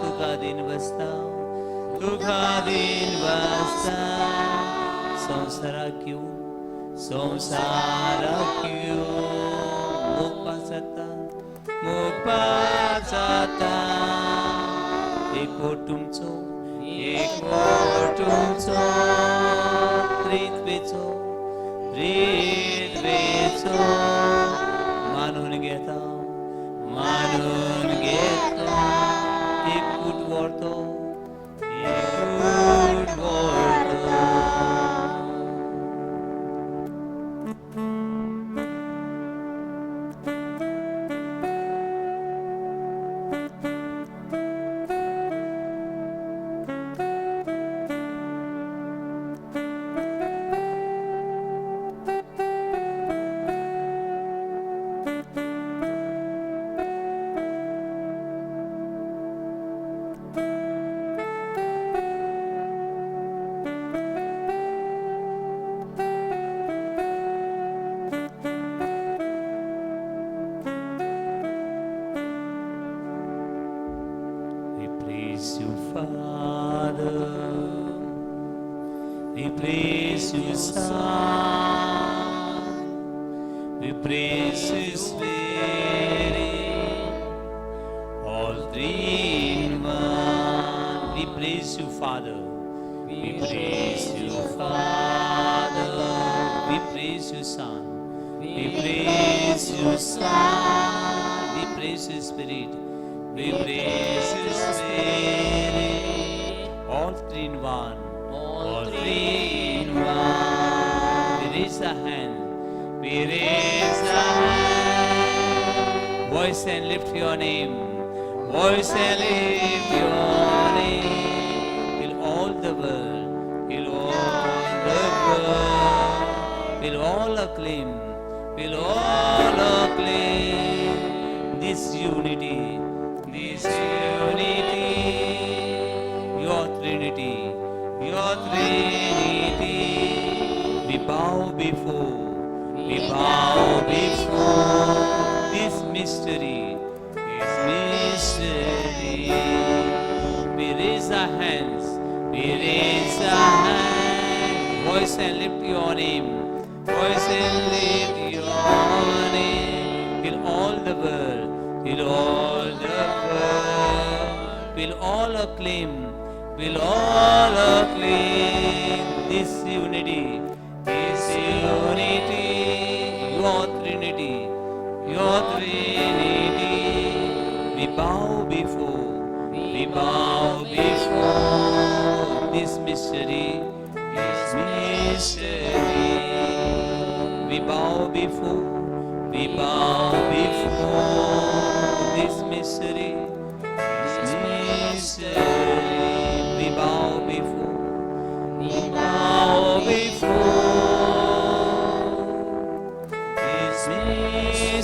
तुका दिन बसता संसारा क्यों मुख पासता एको तुमचो प्रीतवेचो मानून घेता एकूट वरतो We praise you, Son. We praise you, Spirit. All three in one. We praise you, Father. We praise you, Father. We praise you, Son. We praise you, Son. We praise you, Spirit. We praise you, Spirit. All three in one. All three in one. We raise a hand. We raise a hand. Voice and lift your name. Voice and lift your name. Till all the world. Till all the world. Till all acclaim. Till all acclaim. This unity. This unity. Your Trinity. Your Trinity, we bow before this mystery, We raise our hands, voice and lift your name, voice and lift your name, till all the world, will all acclaim. Will all acclaim this unity, your Trinity, we bow before this mystery, we bow before this mystery, we bow before this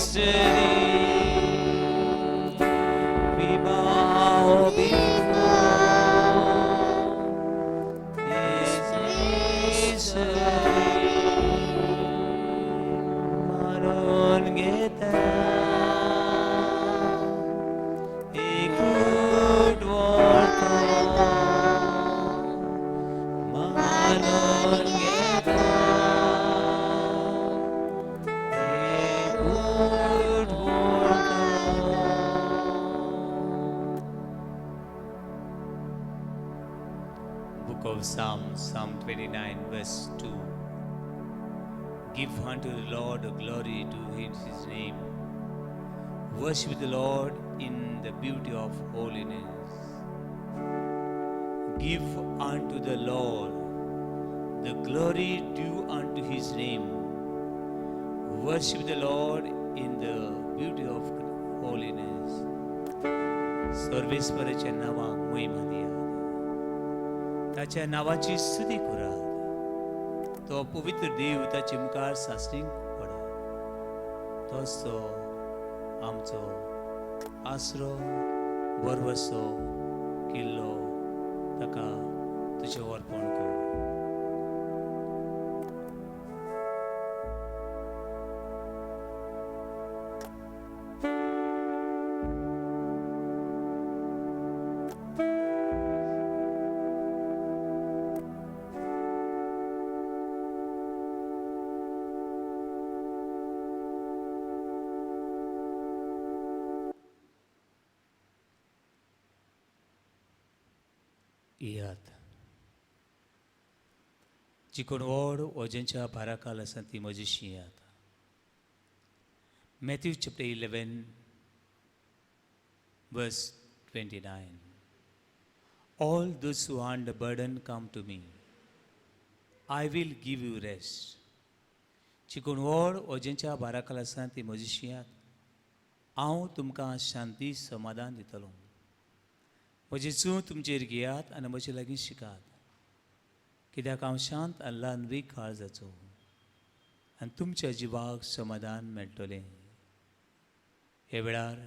mystery. We bow before this mystery. Manon Geta. of Psalm 29, verse 2. Give unto the Lord glory to his name. Worship the Lord in the beauty of holiness. Give unto the Lord the glory due unto his name. Worship the Lord in the beauty of holiness. सर्वेश्वराच्या नावाक महिमा दियात. ताच्या नावाची स्तुती करात. तो पवित्र देव ताचे मुखार सासणीक पडा. तोच तो आमचो आसरो, वरवसो, किल्लो. ताका तुझे अर्पण कर. याद जी कोण व्हड वजेंच्या भाराकाल आसा ती म्हजीशी याद. Matthew chapter 11 verse 29. All those who are under burden come to me. I will give you rest. जी कोण व्हड वजेंच्या भाराकाल आसा ती म्हजीशी याद. हांव तुमकां शांती समाधान दितलो. म्हजी चूं तुमचेर घेयात आनी म्हजे लागीं शिकात. कित्याक हांव शांत आनी ल्हान काळजाचो आनी तुमच्या जिवाक समाधान मेळटलें. हे वेळार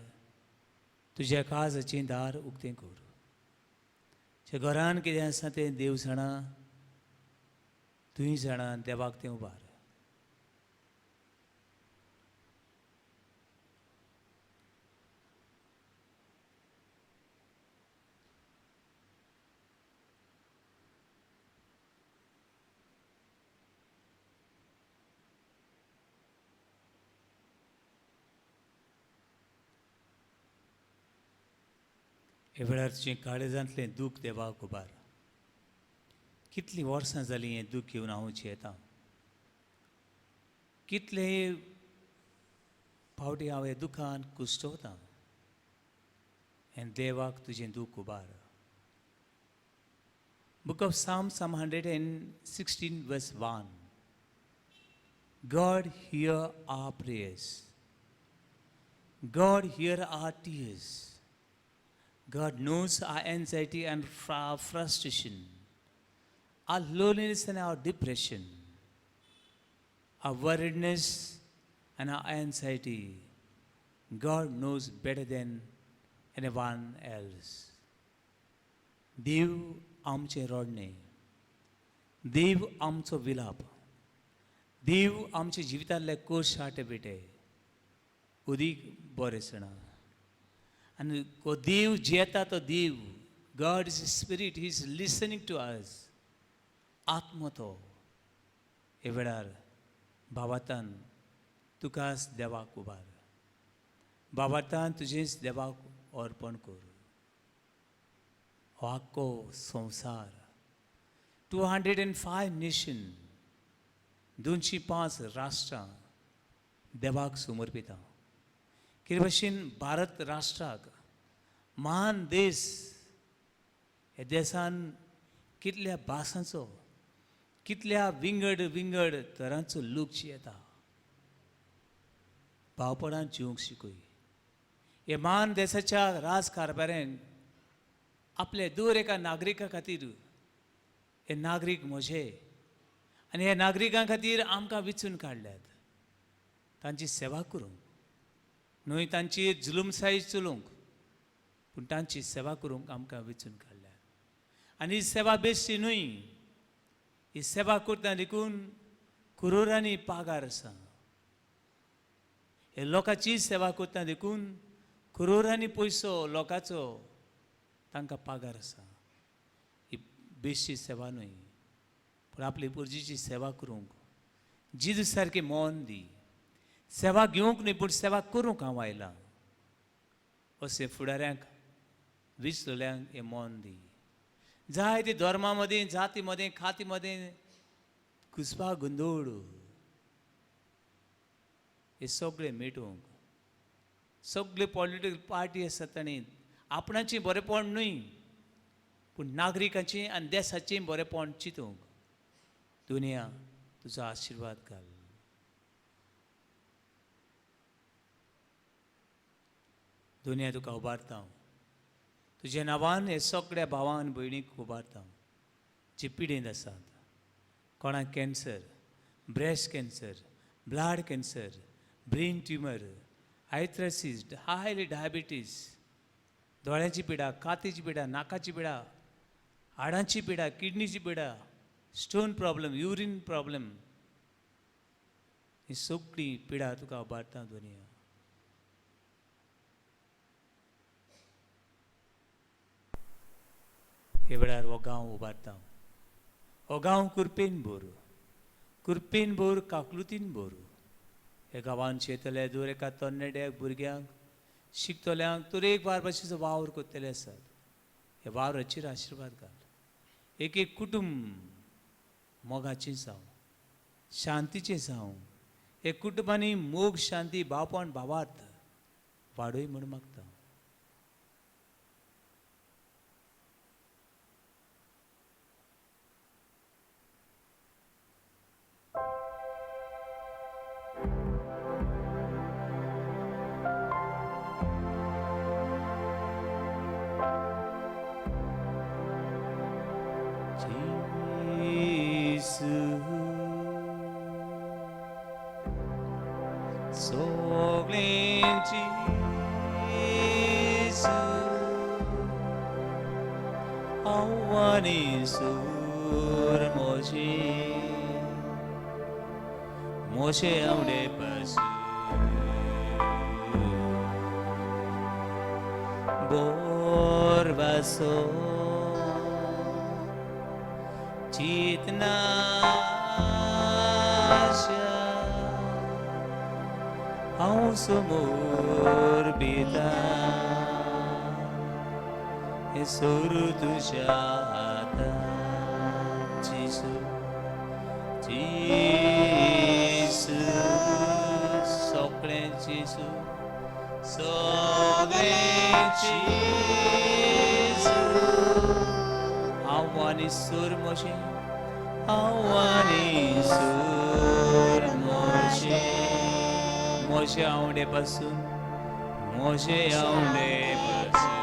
तुज्या काळजाचें दार उक्तें कर. ज्या घरान कितें आसा तें देव जाणा. तुवें जाणा देवाक तें उबार. हे वेळार तुजें काळजांतलें दूख देवाक उबार. कितलीं वर्सां जालीं हें दूख घेवन हांव जियेतां. कितले फावटी हांव हे दुखान कुसटवतां. हें देवाक तुजें दूख उबार. Book of Psalms 116 verse 1. God hear our prayers. God hear our tears. God knows our anxiety and our frustration, our loneliness and our depression, our worriedness and our anxiety. God knows better than anyone else. देव आमचे रडणे, देव आमचो विलाप, देव आमचे जिवितांतले कोश आटे बेटे उदीक बरेसणा. And देव जियेता तो देव. God is a spirit. He is listening to us. आत्मा तो. हे वेळार भावार्थान तुकाच देवाक उबार. भावार्थान तुजेंच देवाक अर्पण कर. हो आख्खो संवसार 205 नेशन 205 राष्ट्रां देवाक समर्पिता. कितें भाशेन भारत राष्ट्राक महान देश. हे देशान कितल्या भासांचो कितल्या विंगड विंगड तरांचो लोक जियेता. भावपणान जिवंक शिकय. हे महान देशाच्या राजकारभाऱ्यांक आपले दर एका नागरिका खातीर हे नागरीक म्हजे आनी हे नागरिकां खातीर आमकां वेंचून काडल्यात. तांची सेवा करूंक न्हय तांची जुलूमसाय चलोवंक पूण तांची सेवा करूंक आमकां वेंचून काडल्या. आनी ही सेवा बेश्टी न्हय. ही सेवा करतना देखून करोडांनी पागार आसा. हे लोकांची सेवा करतना देखून करोडांनी पयसो लोकांचो तांकां पागार आसा. ही बेश्टी सेवा न्हय पूण आपले पुरजीची सेवा करूंक जिदू सारकें मौन दी. सेवा घेवंक न्हय पूण सेवा करूंक हांव आयलां अशें फुडाऱ्यांक विचलल्यांक हें मौन दी. जाय ते धर्मामध्ये जातीमध्ये खातीमध्ये घुसपा गुंदोळ हे सगळे मिटोवंक सगळे पॉलिटिकल पार्टी आसात तांणी आपणाचें बरेंपण न्हय पूण नागरिकांचें आनी देशाचें बरेंपण चिंतूंक दुनिया तुजो आशिर्वाद घाल दुनिया तुका उबारता हांव तुज्या नांवान हे सगळ्या भावान भयणीक उबारता हांव जे पिडेंत आसात कोणाक cancer breast cancer blood cancer brain tumour arthritis हायली डायबिटीज दोळ्याची पिडा कातीची पिडा नाकाची पिडा हाडांची पिडा किडनीची पिडा स्टोन प्रॉब्लेम युरीन प्रॉब्लेम ही सगळी पिडा तुका उबारता दुनिया हे वेळार हो गांव उबारता हो गांव कुरपेन बोर काकलुतीन बोर हे गांवांत शेतले दूर एका तरणाट्याक भुरग्यांक शिकतल्यांक तर एक बार भाशेचो वावर करतले आसात हे वावराचेर आशिर्वाद घाल एक एक कुटुंब मोगाचें जावं शांतीचें जावं एक कुटुंबांनी मोग शांती भावपण भावार्थ वाडोय म्हूण मागता मोशे आवडे पासू बोर वासो चितना हांव समोर बेता हे सोरू तुज्या हातांत जेसू सगळे जेसू सगळे जेसू आव्हानी सूर मोशे आव्हानी सूर मोशे मोशे आवडे पासून मोशे आवडे पासून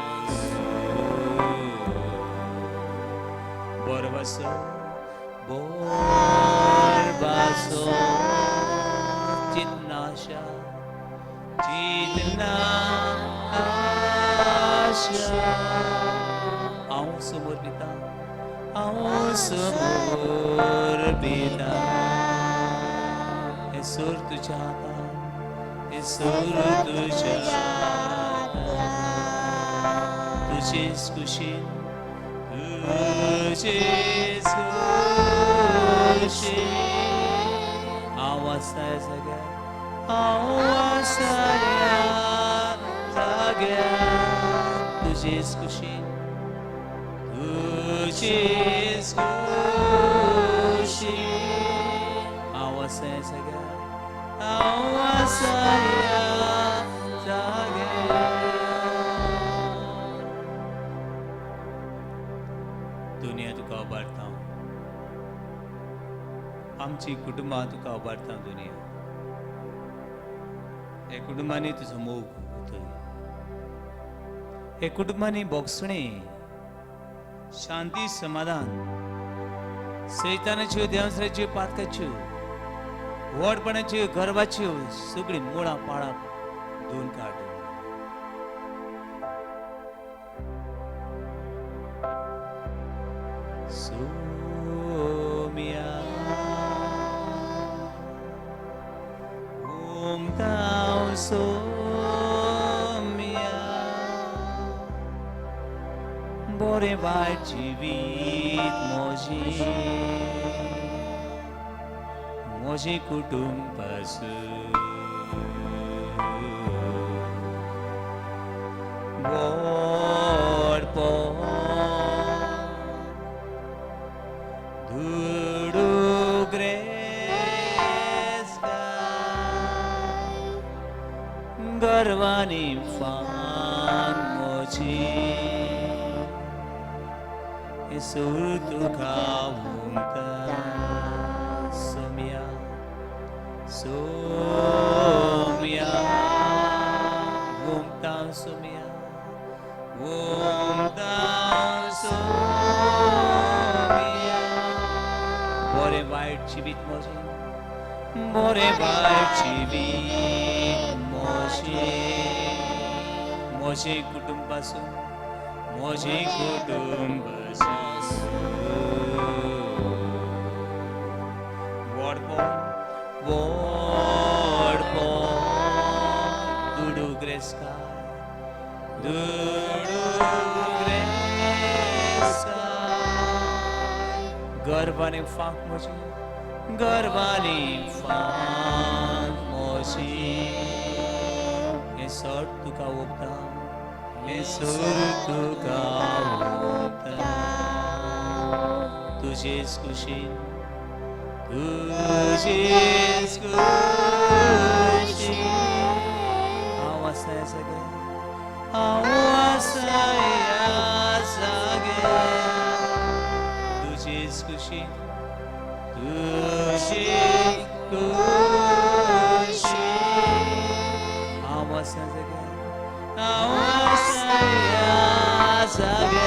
बरवासो बोरबासो चिन्नाशा चिन्ना आशा हांव समोर पिता हांव समोर पिता हे सूर तुज्या हातांत हे सूर तुज्या हातांत तुजेच कुशीन तुजेच आवासाय जाग्या आवासाया जाग्या तुजेच कुशीन तुजेच कुशीन आवासाय जाग्या आवासाया जाग्या दुनिया तुका उबारता आमची कुटुंबां तुका उबारता दुनिया हे कुटुंबांनी तुजो मोग थंय हे कुटुंबांनी बोगसणें शांती समाधान सैतानाच्यो देवसऱ्याच्यो पातकाच्यो व्हडपणाच्यो गर्वाच्यो सगळीं मुळां पाळां धुवन काड सोम्या ताव सोम्या बरे वायट जिवीत मोजे कुटुंब पासून फान मोची इसुर तुका वुंता सोम्या सोम्या वुंता सोम्या वुंता सोम्या बोरे वाईट जीवित मोची बोरे वाईट जीवित मोची मोचे कुटुंबासून मोचे कुटुंबासून वडपो वडपो दुडू ग्रेस्का दुडू ग्रेस्का गर्वाने फाक मोची गर्वाने फाक मोची हे सट तुका ओपता हे सूर तुका ओपता तुझेच कुशीन तुझेच कुशीन आवाज आहे सगळे आवाज आहे सगळे तुझेच कुशीन तुझेच कुशीन आवाज आहे सगळे आवाज आहे सगळे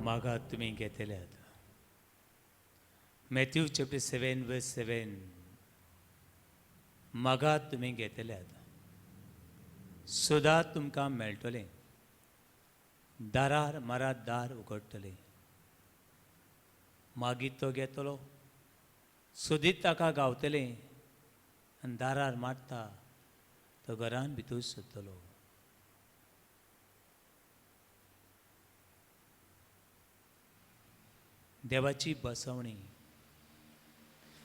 मागात तुम्ही घेतल्यात मॅथ्यू चॅप्टर 7 वर्स 7 मागात तुम्ही घेतल्यात सोदात तुमकां मेळटलें दारार मारात दार उगडटलें मागीर तो घेतलो सोदीत ताका गावतलें आनी दारार मारता तो घरान भितर सरतलो देवाची बसवणी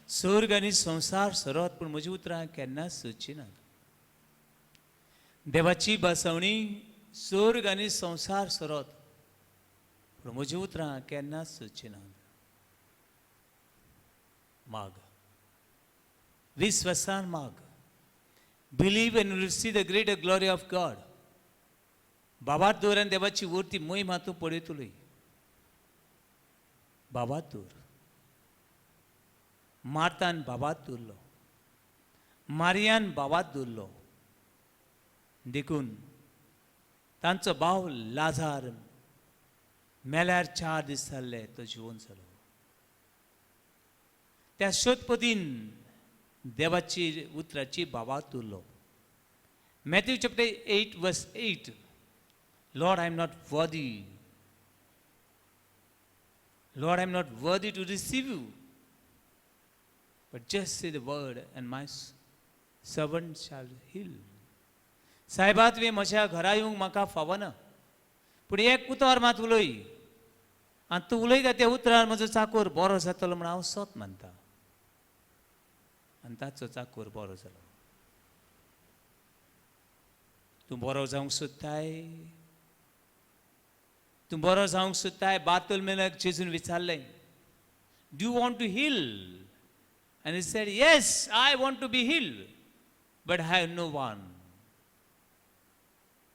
स्वर्ग आनी संसार सरत पूण म्हजी उतरां केन्नाच सुचची नात देवाची बसवणी स्वर्ग आनी संसार सरत पूण म्हजी उतरां केन्नाच सुचची नात माग विश्वासान माग believe and receive the greater glory of God बाबात दवरान देवाची उरती मोहीम तूं पळयतली बाबात दूर मार्तान बाबात दूरलो मारियान बाबात दूरलो देखून तांचो भाव लाजार मेल्यार 4 दीस जाल्ले तो जिवून जालो त्या शोधपतीन देवाची उतराची बाबात दूरलो मॅथ्यू चॅप्टर 8 वर्स 8 Lord I am not worthy Lord, I am not worthy to receive you. But just say the word and my servant shall heal. साहेबा तुवें म्हज्या घरा येवंक म्हाका फावना पूण एक उतर मात उलय आनी तूं उलयता त्या उतरार म्हजो चाकोर बरो जातलो म्हण हांव सत मानता आनी ताचो चाकोर बरो जालो तूं बरो जावंक सोदताय तूं बरो जावंक सोदताय बातोलमेलाक जेजून विचारलें do you want to heal and he said yes I want to be heal but I have no one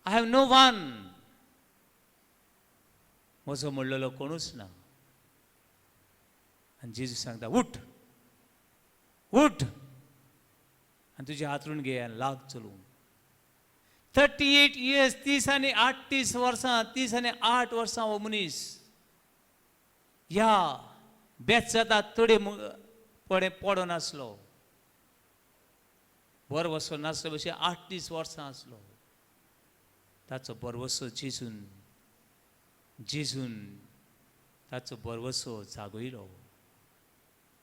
I have no one म्हजो म्हणलेलो कोणूच ना आनी जेजू सांगता उठ उठ आनी तुजे हातरून घे आनी लाग चलूंक 38 years 30 आनी 38 वर्सां 30 आनी 8 वर्सां हो मनीस ह्या बेतसदा तडे पडो नासलो वर वचो नासलो अशें 38 वर्सां आसलो ताचो बरवसो जेजून ताचो बरवसो जागयलो.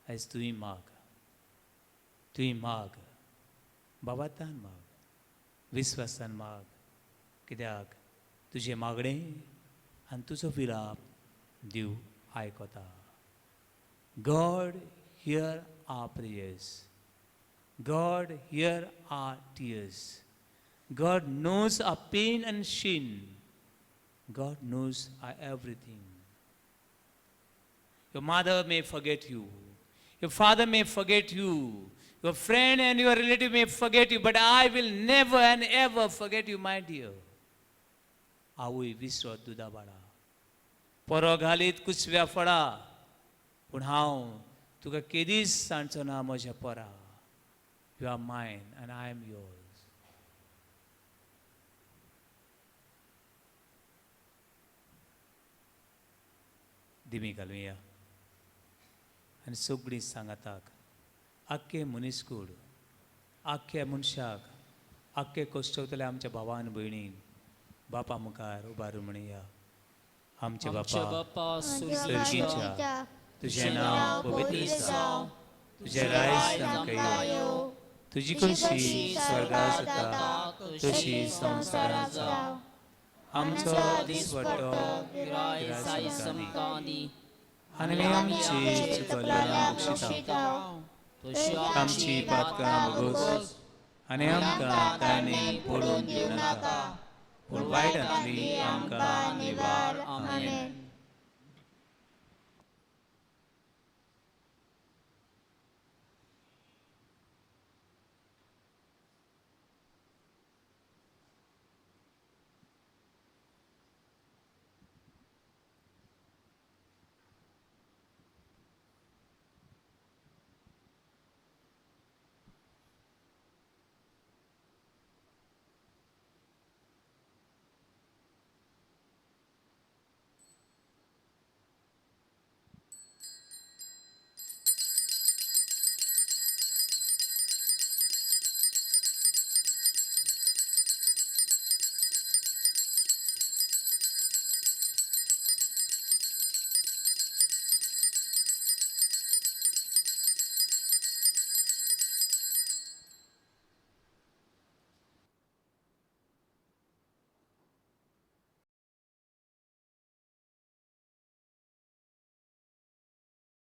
आयज तुवें माग बाबातान माग, विस्वासान माग, कित्याक तुजें मागणें आनी तुजो विलाप देव आयकता. God hear our prayers. God hear our tears. God knows our pain and sin. God knows our everything. Your mother may forget you. Your father may forget you. Your friend and your relative may forget you. But I will never and ever forget you, my dear. आवय विसरत दुदा बाळा, परो घालीत कुसव्या फळा, पूण हांव तुका केदीच सांडचो ना म्हज्या परा. You are mine and I am yours. दिमी घालुया आनी सगळीं सांगाताक आख्खे मनीसकूड, आख्ख्या मनशाक, आख्खे कश्टवतले आमच्या भावान भयणीन बापा मुखार उबारून म्हणया. आमचे बापा सर्गीच्या, तुझें नांव पवित्र जावं, तुजें रायज आमकां येवं, तुजी खुशी स्वर्गांत जाता तशी संवसारांत जावं. आमचो दिसवटो पिराय आमकां दी, आनी आमची चुकलां बक्षितां, आमची पातकां बगोस, आनी आमकां तांणी पडून दिवं नाका, पूण वायटांतली आमकां निवार. आमेन.